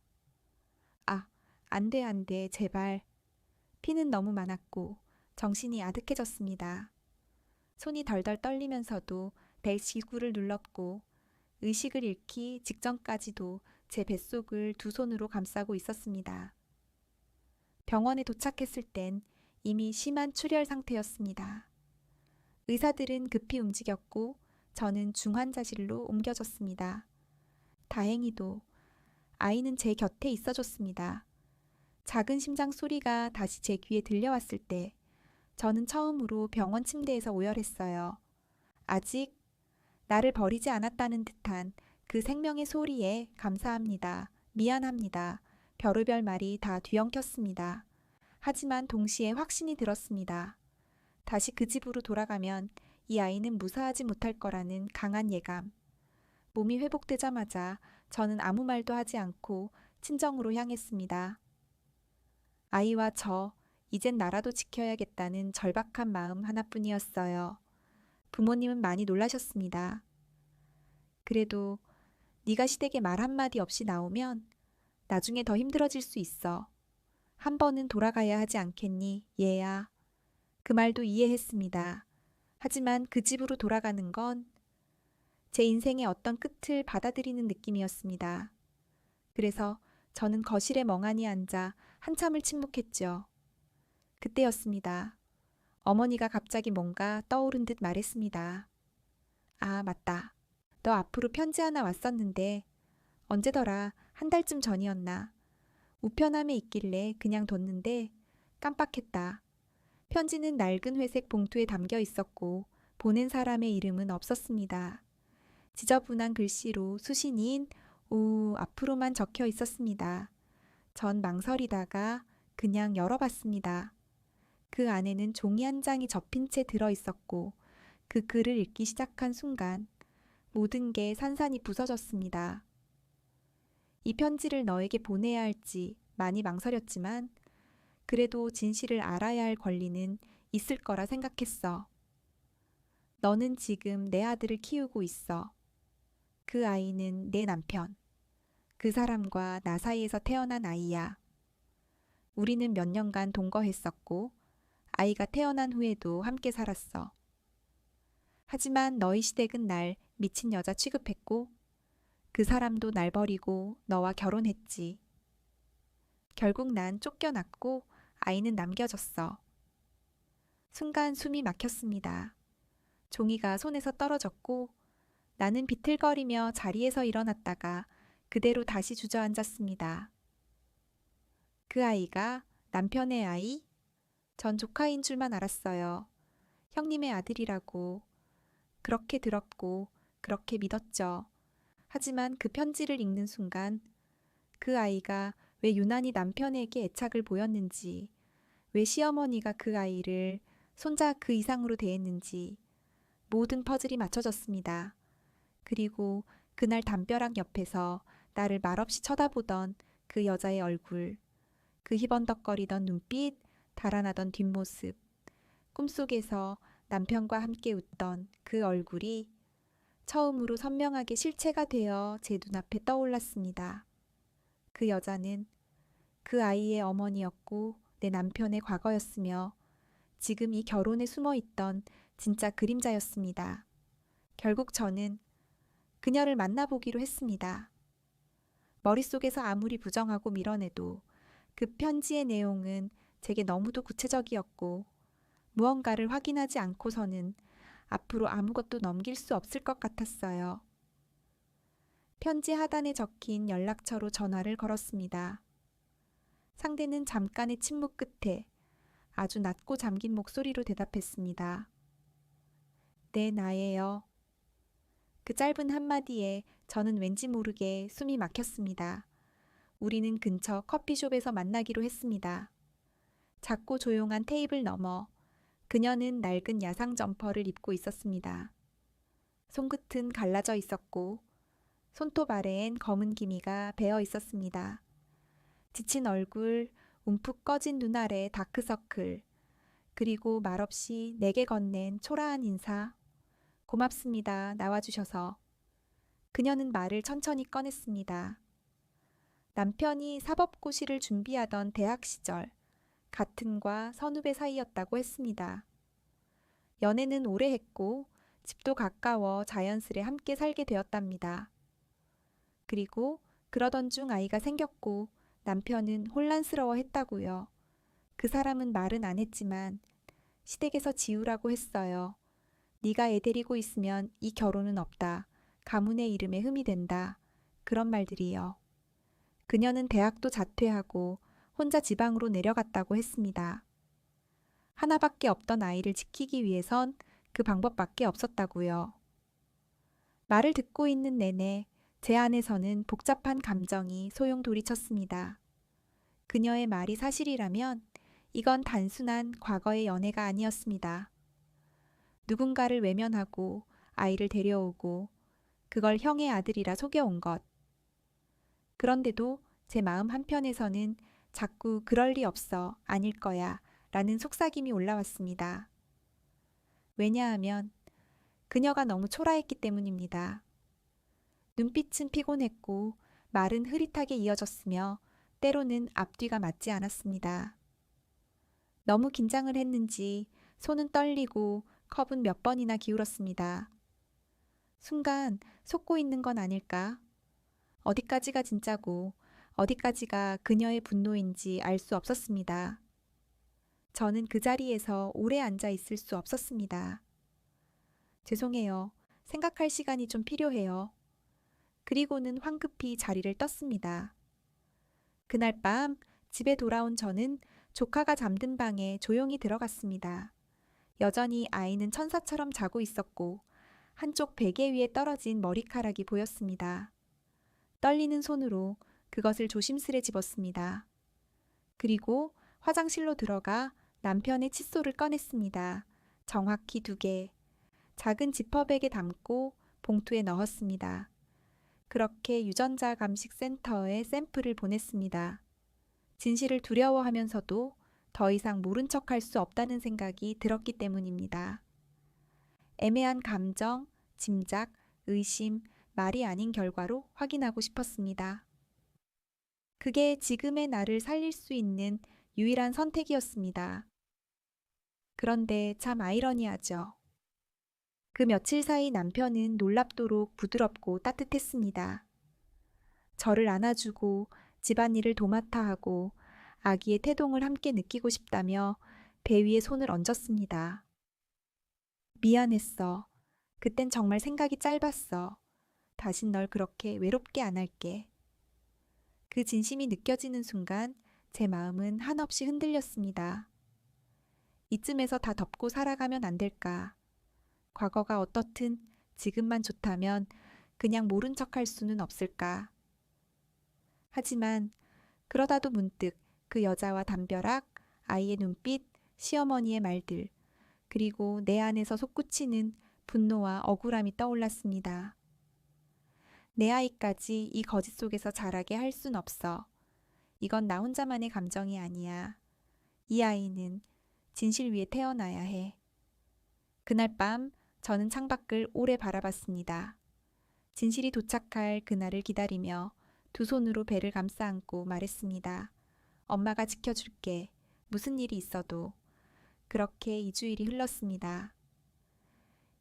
아, 안 돼, 제발. 피는 너무 많았고 정신이 아득해졌습니다. 손이 덜덜 떨리면서도 배시구를 눌렀고 의식을 잃기 직전까지도 제 뱃속을 두 손으로 감싸고 있었습니다. 병원에 도착했을 땐 이미 심한 출혈 상태였습니다. 의사들은 급히 움직였고 저는 중환자실로 옮겨졌습니다. 다행히도 아이는 제 곁에 있어줬습니다. 작은 심장 소리가 다시 제 귀에 들려왔을 때 저는 처음으로 병원 침대에서 오열했어요. 아직 나를 버리지 않았다는 듯한 그 생명의 소리에 감사합니다. 미안합니다. 별의별 말이 다 뒤엉켰습니다. 하지만 동시에 확신이 들었습니다. 다시 그 집으로 돌아가면 이 아이는 무사하지 못할 거라는 강한 예감. 몸이 회복되자마자 저는 아무 말도 하지 않고 친정으로 향했습니다. 아이와 저, 이젠 나라도 지켜야겠다는 절박한 마음 하나뿐이었어요. 부모님은 많이 놀라셨습니다. 그래도 네가 시댁에 말 한마디 없이 나오면 나중에 더 힘들어질 수 있어. 한 번은 돌아가야 하지 않겠니, 얘야. 그 말도 이해했습니다. 하지만 그 집으로 돌아가는 건 제 인생의 어떤 끝을 받아들이는 느낌이었습니다. 그래서 저는 거실에 멍하니 앉아 한참을 침묵했죠. 그때였습니다. 어머니가 갑자기 뭔가 떠오른 듯 말했습니다. 아, 맞다. 너 앞으로 편지 하나 왔었는데 언제더라? 한 달쯤 전이었나? 우편함에 있길래 그냥 뒀는데 깜빡했다. 편지는 낡은 회색 봉투에 담겨 있었고 보낸 사람의 이름은 없었습니다. 지저분한 글씨로 수신인 오 앞으로만 적혀 있었습니다. 전 망설이다가 그냥 열어봤습니다. 그 안에는 종이 한 장이 접힌 채 들어있었고 그 글을 읽기 시작한 순간 모든 게 산산이 부서졌습니다. 이 편지를 너에게 보내야 할지 많이 망설였지만 그래도 진실을 알아야 할 권리는 있을 거라 생각했어. 너는 지금 내 아들을 키우고 있어. 그 아이는 내 남편. 그 사람과 나 사이에서 태어난 아이야. 우리는 몇 년간 동거했었고 아이가 태어난 후에도 함께 살았어. 하지만 너희 시댁은 날 미친 여자 취급했고 그 사람도 날 버리고 너와 결혼했지. 결국 난 쫓겨났고 아이는 남겨졌어. 순간 숨이 막혔습니다. 종이가 손에서 떨어졌고 나는 비틀거리며 자리에서 일어났다가 그대로 다시 주저앉았습니다. 그 아이가 남편의 아이? 전 조카인 줄만 알았어요. 형님의 아들이라고. 그렇게 들었고 그렇게 믿었죠. 하지만 그 편지를 읽는 순간 그 아이가 왜 유난히 남편에게 애착을 보였는지, 왜 시어머니가 그 아이를 손자 그 이상으로 대했는지 모든 퍼즐이 맞춰졌습니다. 그리고 그날 담벼락 옆에서 나를 말없이 쳐다보던 그 여자의 얼굴, 그 희번덕거리던 눈빛, 달아나던 뒷모습, 꿈속에서 남편과 함께 웃던 그 얼굴이 처음으로 선명하게 실체가 되어 제 눈앞에 떠올랐습니다. 그 여자는 그 아이의 어머니였고 내 남편의 과거였으며 지금 이 결혼에 숨어 있던 진짜 그림자였습니다. 결국 저는 그녀를 만나보기로 했습니다. 머릿속에서 아무리 부정하고 밀어내도 그 편지의 내용은 제게 너무도 구체적이었고 무언가를 확인하지 않고서는 앞으로 아무것도 넘길 수 없을 것 같았어요. 편지 하단에 적힌 연락처로 전화를 걸었습니다. 상대는 잠깐의 침묵 끝에 아주 낮고 잠긴 목소리로 대답했습니다. 네, 나예요. 그 짧은 한마디에 저는 왠지 모르게 숨이 막혔습니다. 우리는 근처 커피숍에서 만나기로 했습니다. 작고 조용한 테이블 너머 그녀는 낡은 야상 점퍼를 입고 있었습니다. 손끝은 갈라져 있었고 손톱 아래엔 검은 기미가 배어 있었습니다. 지친 얼굴, 움푹 꺼진 눈 아래 다크서클, 그리고 말없이 내게 건넨 초라한 인사. 고맙습니다. 나와주셔서. 그녀는 말을 천천히 꺼냈습니다. 남편이 사법고시를 준비하던 대학 시절 같은과 선후배 사이였다고 했습니다. 연애는 오래 했고 집도 가까워 자연스레 함께 살게 되었답니다. 그리고 그러던 중 아이가 생겼고 남편은 혼란스러워했다고요. 그 사람은 말은 안 했지만 시댁에서 지우라고 했어요. 네가 애 데리고 있으면 이 결혼은 없다. 가문의 이름에 흠이 된다. 그런 말들이요. 그녀는 대학도 자퇴하고 혼자 지방으로 내려갔다고 했습니다. 하나밖에 없던 아이를 지키기 위해선 그 방법밖에 없었다고요. 말을 듣고 있는 내내 제 안에서는 복잡한 감정이 소용돌이쳤습니다. 그녀의 말이 사실이라면 이건 단순한 과거의 연애가 아니었습니다. 누군가를 외면하고 아이를 데려오고 그걸 형의 아들이라 속여온 것. 그런데도 제 마음 한편에서는 자꾸 그럴 리 없어, 아닐 거야 라는 속삭임이 올라왔습니다. 왜냐하면 그녀가 너무 초라했기 때문입니다. 눈빛은 피곤했고 말은 흐릿하게 이어졌으며 때로는 앞뒤가 맞지 않았습니다. 너무 긴장을 했는지 손은 떨리고 컵은 몇 번이나 기울었습니다. 순간 속고 있는 건 아닐까? 어디까지가 진짜고 어디까지가 그녀의 분노인지 알 수 없었습니다. 저는 그 자리에서 오래 앉아 있을 수 없었습니다. 죄송해요. 생각할 시간이 좀 필요해요. 그리고는 황급히 자리를 떴습니다. 그날 밤 집에 돌아온 저는 조카가 잠든 방에 조용히 들어갔습니다. 여전히 아이는 천사처럼 자고 있었고 한쪽 베개 위에 떨어진 머리카락이 보였습니다. 떨리는 손으로 그것을 조심스레 집었습니다. 그리고 화장실로 들어가 남편의 칫솔을 꺼냈습니다. 정확히 2개. 작은 지퍼백에 담고 봉투에 넣었습니다. 그렇게 유전자 감식 센터에 샘플을 보냈습니다. 진실을 두려워하면서도 더 이상 모른 척할 수 없다는 생각이 들었기 때문입니다. 애매한 감정, 짐작, 의심, 말이 아닌 결과로 확인하고 싶었습니다. 그게 지금의 나를 살릴 수 있는 유일한 선택이었습니다. 그런데 참 아이러니하죠. 그 며칠 사이 남편은 놀랍도록 부드럽고 따뜻했습니다. 저를 안아주고 집안일을 도맡아 하고 아기의 태동을 함께 느끼고 싶다며 배 위에 손을 얹었습니다. 미안했어. 그땐 정말 생각이 짧았어. 다신 널 그렇게 외롭게 안 할게. 그 진심이 느껴지는 순간 제 마음은 한없이 흔들렸습니다. 이쯤에서 다 덮고 살아가면 안 될까? 과거가 어떻든 지금만 좋다면 그냥 모른 척할 수는 없을까? 하지만 그러다도 문득 그 여자와 담벼락, 아이의 눈빛, 시어머니의 말들, 그리고 내 안에서 솟구치는 분노와 억울함이 떠올랐습니다. 내 아이까지 이 거짓 속에서 자라게 할 순 없어. 이건 나 혼자만의 감정이 아니야. 이 아이는 진실 위에 태어나야 해. 그날 밤 저는 창밖을 오래 바라봤습니다. 진실이 도착할 그날을 기다리며 두 손으로 배를 감싸 안고 말했습니다. 엄마가 지켜줄게. 무슨 일이 있어도. 그렇게 2주일이 흘렀습니다.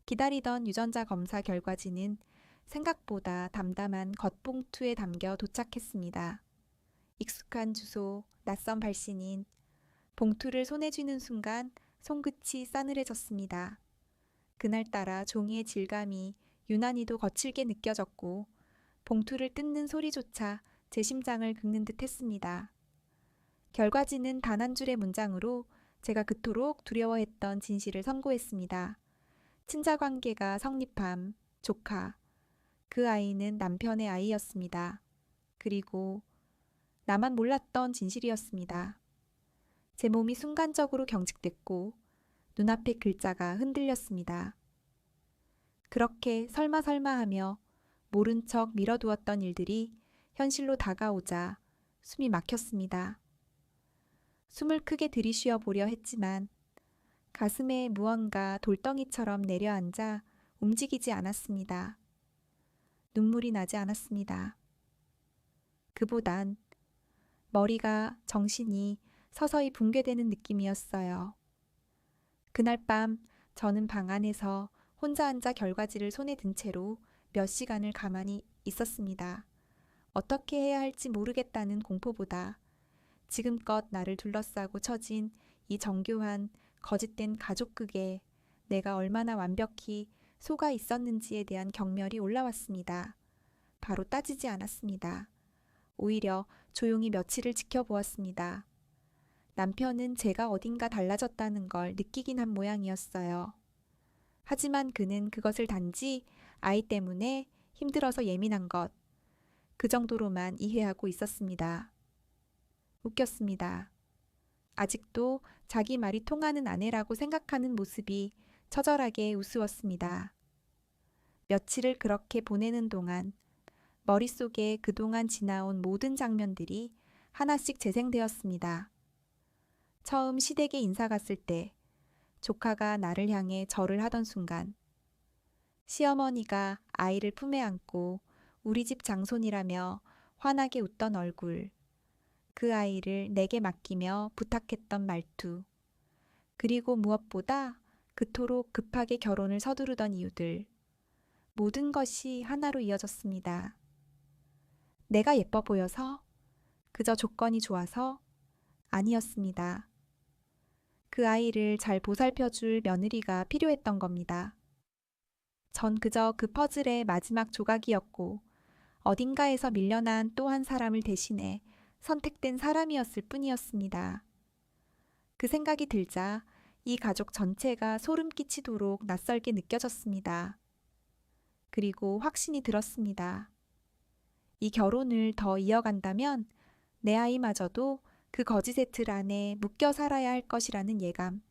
기다리던 유전자 검사 결과지는 생각보다 담담한 겉봉투에 담겨 도착했습니다. 익숙한 주소, 낯선 발신인. 봉투를 손에 쥐는 순간 손끝이 싸늘해졌습니다. 그날따라 종이의 질감이 유난히도 거칠게 느껴졌고 봉투를 뜯는 소리조차 제 심장을 긁는 듯 했습니다. 결과지는 단 한 줄의 문장으로 제가 그토록 두려워했던 진실을 선고했습니다. 친자 관계가 성립함, 조카. 그 아이는 남편의 아이였습니다. 그리고 나만 몰랐던 진실이었습니다. 제 몸이 순간적으로 경직됐고 눈앞의 글자가 흔들렸습니다. 그렇게 설마 하며 모른 척 미뤄두었던 일들이 현실로 다가오자 숨이 막혔습니다. 숨을 크게 들이쉬어 보려 했지만 가슴에 무언가 돌덩이처럼 내려앉아 움직이지 않았습니다. 눈물이 나지 않았습니다. 그보단 머리가 정신이 서서히 붕괴되는 느낌이었어요. 그날 밤 저는 방 안에서 혼자 앉아 결과지를 손에 든 채로 몇 시간을 가만히 있었습니다. 어떻게 해야 할지 모르겠다는 공포보다 지금껏 나를 둘러싸고 처진 이 정교한 거짓된 가족극에 내가 얼마나 완벽히 속아 있었는지에 대한 경멸이 올라왔습니다. 바로 따지지 않았습니다. 오히려 조용히 며칠을 지켜보았습니다. 남편은 제가 어딘가 달라졌다는 걸 느끼긴 한 모양이었어요. 하지만 그는 그것을 단지 아이 때문에 힘들어서 예민한 것, 그 정도로만 이해하고 있었습니다. 웃겼습니다. 아직도 자기 말이 통하는 아내라고 생각하는 모습이 처절하게 우스웠습니다. 며칠을 그렇게 보내는 동안 머릿속에 그동안 지나온 모든 장면들이 하나씩 재생되었습니다. 처음 시댁에 인사 갔을 때 조카가 나를 향해 절을 하던 순간, 시어머니가 아이를 품에 안고 우리 집 장손이라며 환하게 웃던 얼굴, 그 아이를 내게 맡기며 부탁했던 말투, 그리고 무엇보다 그토록 급하게 결혼을 서두르던 이유들, 모든 것이 하나로 이어졌습니다. 내가 예뻐 보여서? 그저 조건이 좋아서? 아니었습니다. 그 아이를 잘 보살펴줄 며느리가 필요했던 겁니다. 전 그저 그 퍼즐의 마지막 조각이었고 어딘가에서 밀려난 또 한 사람을 대신해 선택된 사람이었을 뿐이었습니다. 그 생각이 들자 이 가족 전체가 소름 끼치도록 낯설게 느껴졌습니다. 그리고 확신이 들었습니다. 이 결혼을 더 이어간다면 내 아이마저도 그 거짓의 틀 안에 묶여 살아야 할 것이라는 예감.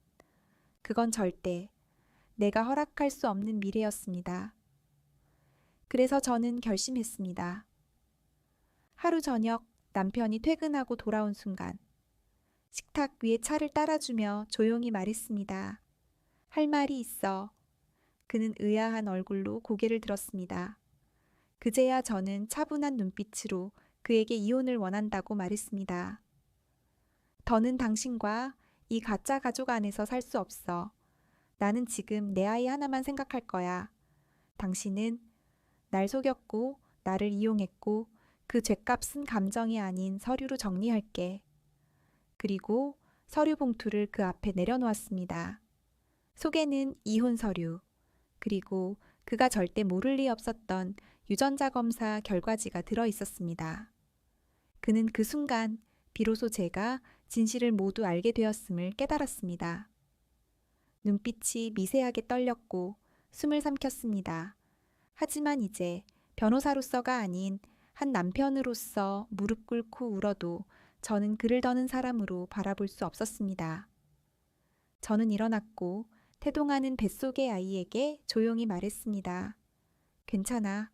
그건 절대 내가 허락할 수 없는 미래였습니다. 그래서 저는 결심했습니다. 하루 저녁 남편이 퇴근하고 돌아온 순간 식탁 위에 차를 따라주며 조용히 말했습니다. 할 말이 있어. 그는 의아한 얼굴로 고개를 들었습니다. 그제야 저는 차분한 눈빛으로 그에게 이혼을 원한다고 말했습니다. 더는 당신과 이 가짜 가족 안에서 살 수 없어. 나는 지금 내 아이 하나만 생각할 거야. 당신은 날 속였고 나를 이용했고 그 죗값은 감정이 아닌 서류로 정리할게. 그리고 서류 봉투를 그 앞에 내려놓았습니다. 속에는 이혼 서류, 그리고 그가 절대 모를 리 없었던 유전자 검사 결과지가 들어 있었습니다. 그는 그 순간 비로소 제가 진실을 모두 알게 되었음을 깨달았습니다. 눈빛이 미세하게 떨렸고 숨을 삼켰습니다. 하지만 이제 변호사로서가 아닌 한 남편으로서 무릎 꿇고 울어도 저는 그를 더는 사람으로 바라볼 수 없었습니다. 저는 일어났고 태동하는 뱃속의 아이에게 조용히 말했습니다. 괜찮아.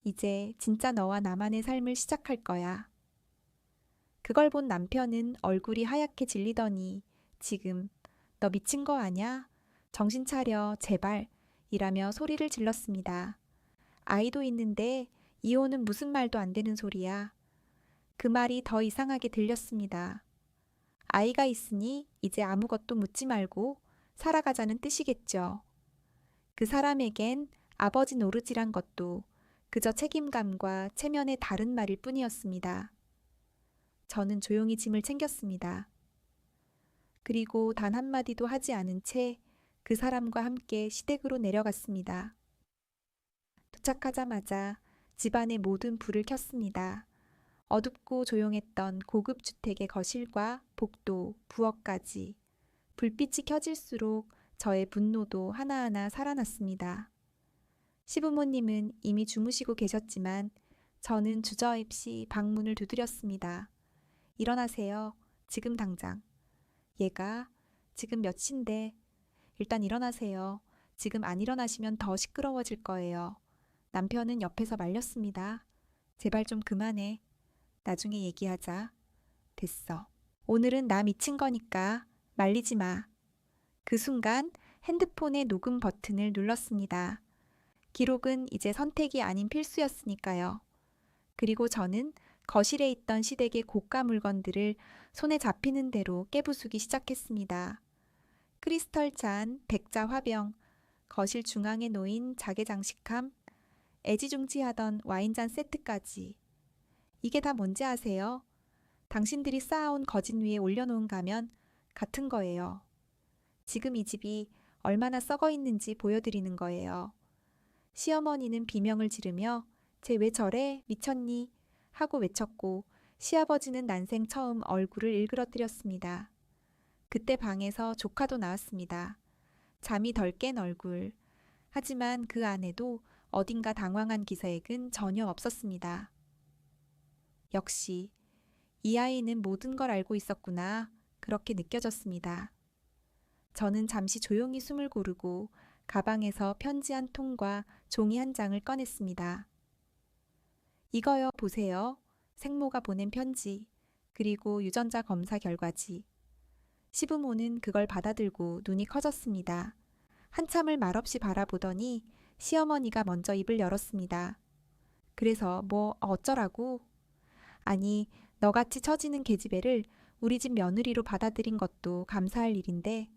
이제 진짜 너와 나만의 삶을 시작할 거야. 그걸 본 남편은 얼굴이 하얗게 질리더니 지금 너 미친 거 아냐? 정신 차려, 제발. 이라며 소리를 질렀습니다. 아이도 있는데 이혼은 무슨 말도 안 되는 소리야. 그 말이 더 이상하게 들렸습니다. 아이가 있으니 이제 아무것도 묻지 말고 살아가자는 뜻이겠죠. 그 사람에겐 아버지 노릇이란 것도 그저 책임감과 체면의 다른 말일 뿐이었습니다. 저는 조용히 짐을 챙겼습니다. 그리고 단 한마디도 하지 않은 채 그 사람과 함께 시댁으로 내려갔습니다. 도착하자마자 집안의 모든 불을 켰습니다. 어둡고 조용했던 고급 주택의 거실과 복도, 부엌까지 불빛이 켜질수록 저의 분노도 하나하나 살아났습니다. 시부모님은 이미 주무시고 계셨지만 저는 주저없이 방문을 두드렸습니다. 일어나세요. 지금 당장. 얘가 지금 몇 시인데 일단 일어나세요. 지금 안 일어나시면 더 시끄러워질 거예요. 남편은 옆에서 말렸습니다. 제발 좀 그만해. 나중에 얘기하자. 됐어. 오늘은 나 미친 거니까 말리지 마. 그 순간 핸드폰의 녹음 버튼을 눌렀습니다. 기록은 이제 선택이 아닌 필수였으니까요. 그리고 저는 거실에 있던 시댁의 고가 물건들을 손에 잡히는 대로 깨부수기 시작했습니다. 크리스털 잔, 백자 화병, 거실 중앙에 놓인 자개 장식함, 애지중지하던 와인잔 세트까지. 이게 다 뭔지 아세요? 당신들이 쌓아온 거진 위에 올려놓은 가면 같은 거예요. 지금 이 집이 얼마나 썩어 있는지 보여드리는 거예요. 시어머니는 비명을 지르며 쟤 왜 저래? 미쳤니? 하고 외쳤고 시아버지는 난생 처음 얼굴을 일그러뜨렸습니다. 그때 방에서 조카도 나왔습니다. 잠이 덜 깬 얼굴. 하지만 그 안에도 어딘가 당황한 기색은 전혀 없었습니다. 역시 이 아이는 모든 걸 알고 있었구나. 그렇게 느껴졌습니다. 저는 잠시 조용히 숨을 고르고 가방에서 편지 한 통과 종이 한 장을 꺼냈습니다. 이거요, 보세요. 생모가 보낸 편지, 그리고 유전자 검사 결과지. 시부모는 그걸 받아들고 눈이 커졌습니다. 한참을 말없이 바라보더니 시어머니가 먼저 입을 열었습니다. 그래서 뭐 어쩌라고? 아니, 너같이 처지는 계집애를 우리 집 며느리로 받아들인 것도 감사할 일인데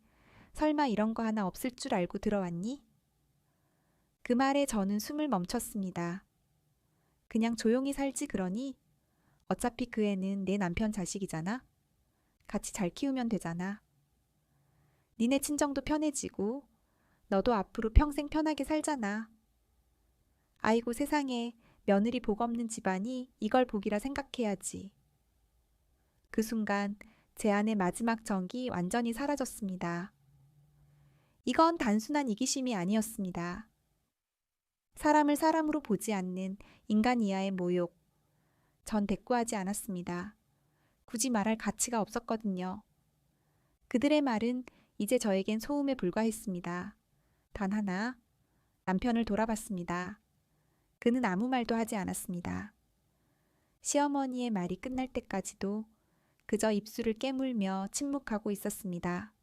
설마 이런 거 하나 없을 줄 알고 들어왔니? 그 말에 저는 숨을 멈췄습니다. 그냥 조용히 살지 그러니? 어차피 그 애는 내 남편 자식이잖아. 같이 잘 키우면 되잖아. 니네 친정도 편해지고 너도 앞으로 평생 편하게 살잖아. 아이고 세상에 며느리 복 없는 집안이 이걸 복이라 생각해야지. 그 순간 제 안의 마지막 정이 완전히 사라졌습니다. 이건 단순한 이기심이 아니었습니다. 사람을 사람으로 보지 않는 인간 이하의 모욕. 전 대꾸하지 않았습니다. 굳이 말할 가치가 없었거든요. 그들의 말은 이제 저에겐 소음에 불과했습니다. 단 하나, 남편을 돌아봤습니다. 그는 아무 말도 하지 않았습니다. 시어머니의 말이 끝날 때까지도 그저 입술을 깨물며 침묵하고 있었습니다.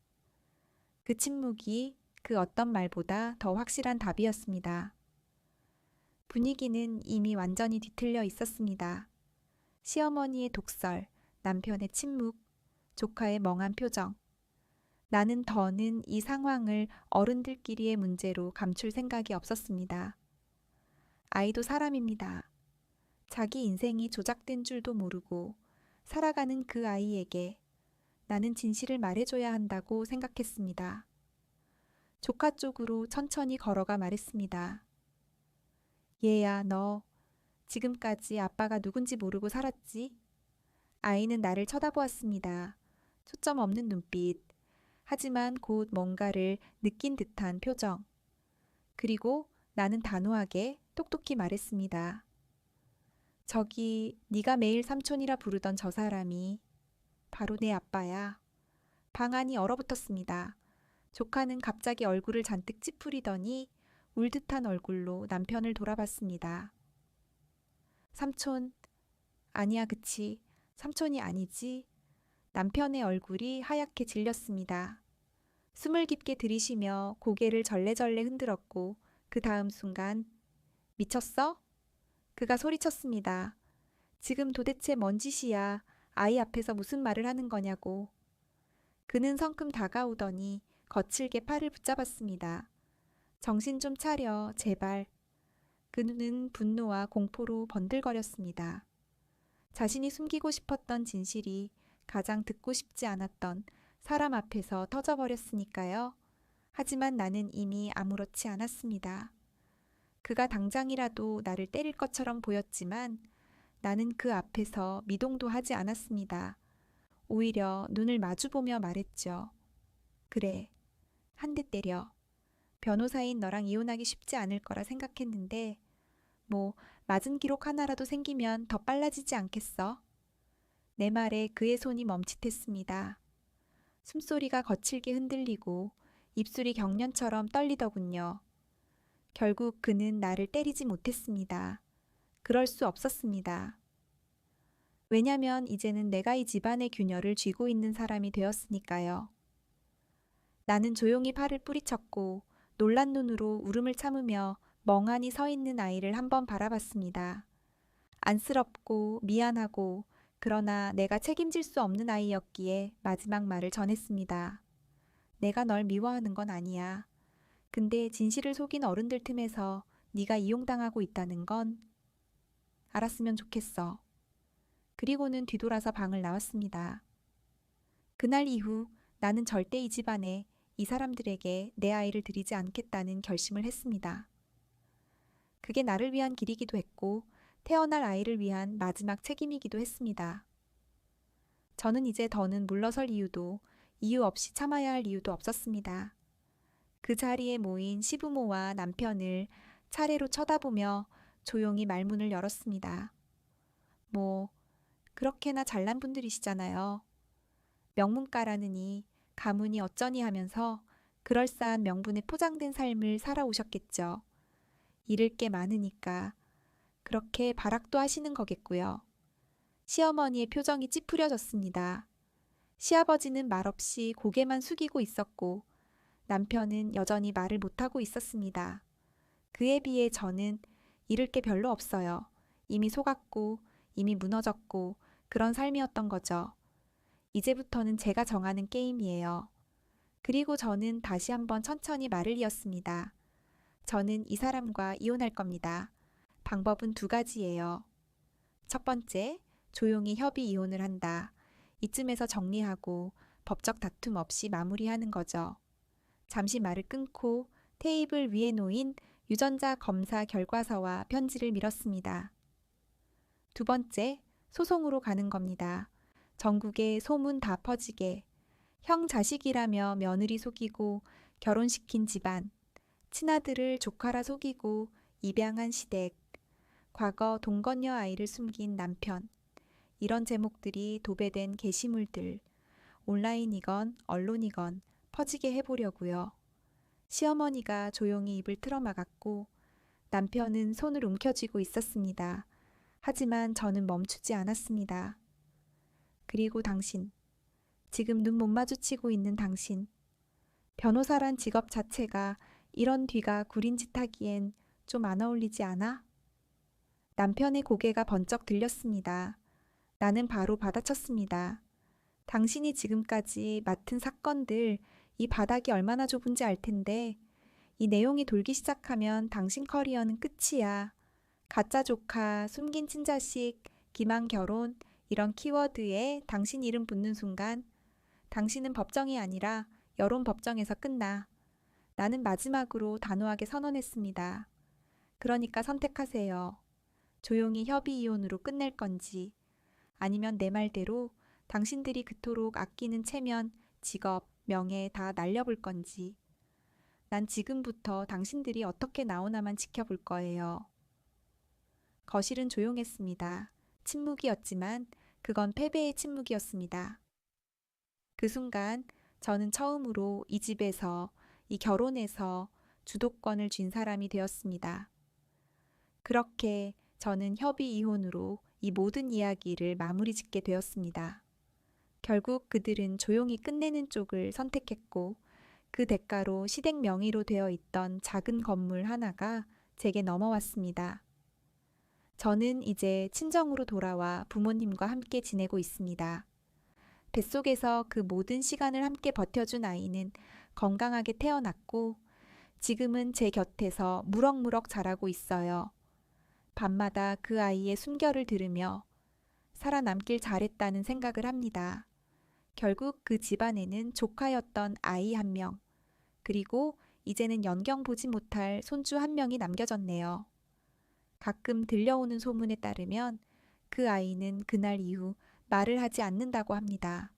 그 침묵이 그 어떤 말보다 더 확실한 답이었습니다. 분위기는 이미 완전히 뒤틀려 있었습니다. 시어머니의 독설, 남편의 침묵, 조카의 멍한 표정. 나는 더는 이 상황을 어른들끼리의 문제로 감출 생각이 없었습니다. 아이도 사람입니다. 자기 인생이 조작된 줄도 모르고 살아가는 그 아이에게 나는 진실을 말해줘야 한다고 생각했습니다. 조카 쪽으로 천천히 걸어가 말했습니다. 얘야, 너 지금까지 아빠가 누군지 모르고 살았지? 아이는 나를 쳐다보았습니다. 초점 없는 눈빛. 하지만 곧 뭔가를 느낀 듯한 표정. 그리고 나는 단호하게 똑똑히 말했습니다. 저기 네가 매일 삼촌이라 부르던 저 사람이 바로 내 아빠야. 방 안이 얼어붙었습니다. 조카는 갑자기 얼굴을 잔뜩 찌푸리더니 울듯한 얼굴로 남편을 돌아봤습니다. 삼촌, 아니야, 그치. 삼촌이 아니지. 남편의 얼굴이 하얗게 질렸습니다. 숨을 깊게 들이쉬며 고개를 절레절레 흔들었고 그 다음 순간 미쳤어? 그가 소리쳤습니다. 지금 도대체 뭔 짓이야. 아이 앞에서 무슨 말을 하는 거냐고. 그는 성큼 다가오더니 거칠게 팔을 붙잡았습니다. 정신 좀 차려, 제발. 그 눈은 분노와 공포로 번들거렸습니다. 자신이 숨기고 싶었던 진실이 가장 듣고 싶지 않았던 사람 앞에서 터져버렸으니까요. 하지만 나는 이미 아무렇지 않았습니다. 그가 당장이라도 나를 때릴 것처럼 보였지만 나는 그 앞에서 미동도 하지 않았습니다. 오히려 눈을 마주보며 말했죠. 그래, 한 대 때려. 변호사인 너랑 이혼하기 쉽지 않을 거라 생각했는데 뭐 맞은 기록 하나라도 생기면 더 빨라지지 않겠어? 내 말에 그의 손이 멈칫했습니다. 숨소리가 거칠게 흔들리고 입술이 격년처럼 떨리더군요. 결국 그는 나를 때리지 못했습니다. 그럴 수 없었습니다. 왜냐면 이제는 내가 이 집안의 균열을 쥐고 있는 사람이 되었으니까요. 나는 조용히 팔을 뿌리쳤고 놀란 눈으로 울음을 참으며 멍하니 서 있는 아이를 한번 바라봤습니다. 안쓰럽고 미안하고 그러나 내가 책임질 수 없는 아이였기에 마지막 말을 전했습니다. 내가 널 미워하는 건 아니야. 근데 진실을 속인 어른들 틈에서 네가 이용당하고 있다는 건 알았으면 좋겠어. 그리고는 뒤돌아서 방을 나왔습니다. 그날 이후 나는 절대 이 집안에 이 사람들에게 내 아이를 드리지 않겠다는 결심을 했습니다. 그게 나를 위한 길이기도 했고 태어날 아이를 위한 마지막 책임이기도 했습니다. 저는 이제 더는 물러설 이유도 이유 없이 참아야 할 이유도 없었습니다. 그 자리에 모인 시부모와 남편을 차례로 쳐다보며 조용히 말문을 열었습니다. 뭐 그렇게나 잘난 분들이시잖아요. 명문가라느니 가문이 어쩌니 하면서 그럴싸한 명분에 포장된 삶을 살아오셨겠죠. 잃을 게 많으니까 그렇게 발악도 하시는 거겠고요. 시어머니의 표정이 찌푸려졌습니다. 시아버지는 말없이 고개만 숙이고 있었고 남편은 여전히 말을 못하고 있었습니다. 그에 비해 저는 잃을 게 별로 없어요. 이미 속았고 이미 무너졌고 그런 삶이었던 거죠. 이제부터는 제가 정하는 게임이에요. 그리고 저는 다시 한번 천천히 말을 이었습니다. 저는 이 사람과 이혼할 겁니다. 방법은 두 가지예요. 첫 번째, 조용히 협의 이혼을 한다. 이쯤에서 정리하고 법적 다툼 없이 마무리하는 거죠. 잠시 말을 끊고 테이블 위에 놓인 유전자 검사 결과서와 편지를 밀었습니다. 두 번째, 소송으로 가는 겁니다. 전국에 소문 다 퍼지게 형 자식이라며 며느리 속이고 결혼시킨 집안, 친아들을 조카라 속이고 입양한 시댁, 과거 동거녀 아이를 숨긴 남편, 이런 제목들이 도배된 게시물들, 온라인이건 언론이건 퍼지게 해보려고요. 시어머니가 조용히 입을 틀어막았고 남편은 손을 움켜쥐고 있었습니다. 하지만 저는 멈추지 않았습니다. 그리고 당신, 지금 눈 못 마주치고 있는 당신, 변호사란 직업 자체가 이런 뒤가 구린 짓 하기엔 좀 안 어울리지 않아? 남편의 고개가 번쩍 들렸습니다. 나는 바로 받아쳤습니다. 당신이 지금까지 맡은 사건들, 이 바닥이 얼마나 좁은지 알 텐데 이 내용이 돌기 시작하면 당신 커리어는 끝이야. 가짜 조카, 숨긴 친자식, 기망 결혼 이런 키워드에 당신 이름 붙는 순간 당신은 법정이 아니라 여론 법정에서 끝나. 나는 마지막으로 단호하게 선언했습니다. 그러니까 선택하세요. 조용히 협의 이혼으로 끝낼 건지 아니면 내 말대로 당신들이 그토록 아끼는 체면, 직업, 명예 다 날려볼 건지. 난 지금부터 당신들이 어떻게 나오나만 지켜볼 거예요. 거실은 조용했습니다. 침묵이었지만 그건 패배의 침묵이었습니다. 그 순간 저는 처음으로 이 집에서, 이 결혼에서 주도권을 쥔 사람이 되었습니다. 그렇게 저는 협의 이혼으로 이 모든 이야기를 마무리 짓게 되었습니다. 결국 그들은 조용히 끝내는 쪽을 선택했고 그 대가로 시댁 명의로 되어 있던 작은 건물 하나가 제게 넘어왔습니다. 저는 이제 친정으로 돌아와 부모님과 함께 지내고 있습니다. 뱃속에서 그 모든 시간을 함께 버텨준 아이는 건강하게 태어났고 지금은 제 곁에서 무럭무럭 자라고 있어요. 밤마다 그 아이의 숨결을 들으며 살아남길 잘했다는 생각을 합니다. 결국 그 집안에는 조카였던 아이 한 명, 그리고 이제는 연경 보지 못할 손주 한 명이 남겨졌네요. 가끔 들려오는 소문에 따르면 그 아이는 그날 이후 말을 하지 않는다고 합니다.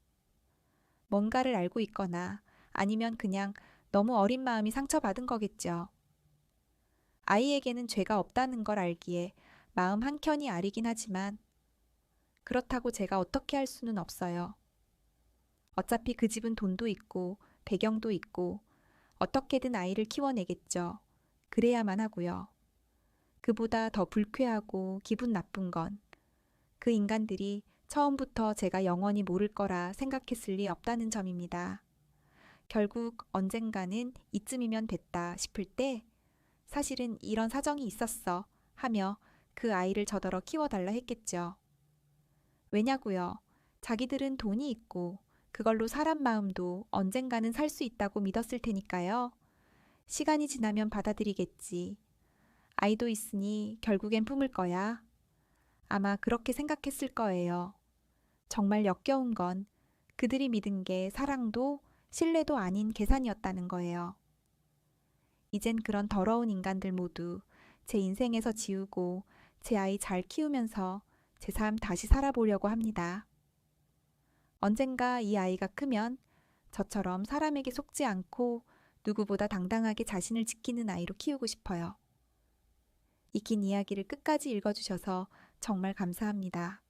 뭔가를 알고 있거나 아니면 그냥 너무 어린 마음이 상처받은 거겠죠. 아이에게는 죄가 없다는 걸 알기에 마음 한켠이 아리긴 하지만 그렇다고 제가 어떻게 할 수는 없어요. 어차피 그 집은 돈도 있고 배경도 있고 어떻게든 아이를 키워내겠죠. 그래야만 하고요. 그보다 더 불쾌하고 기분 나쁜 건 그 인간들이 처음부터 제가 영원히 모를 거라 생각했을 리 없다는 점입니다. 결국 언젠가는 이쯤이면 됐다 싶을 때 사실은 이런 사정이 있었어 하며 그 아이를 저더러 키워달라 했겠죠. 왜냐고요? 자기들은 돈이 있고 그걸로 사람 마음도 언젠가는 살 수 있다고 믿었을 테니까요. 시간이 지나면 받아들이겠지. 아이도 있으니 결국엔 품을 거야. 아마 그렇게 생각했을 거예요. 정말 역겨운 건 그들이 믿은 게 사랑도 신뢰도 아닌 계산이었다는 거예요. 이젠 그런 더러운 인간들 모두 제 인생에서 지우고 제 아이 잘 키우면서 제 삶 다시 살아보려고 합니다. 언젠가 이 아이가 크면 저처럼 사람에게 속지 않고 누구보다 당당하게 자신을 지키는 아이로 키우고 싶어요. 이 긴 이야기를 끝까지 읽어주셔서 정말 감사합니다.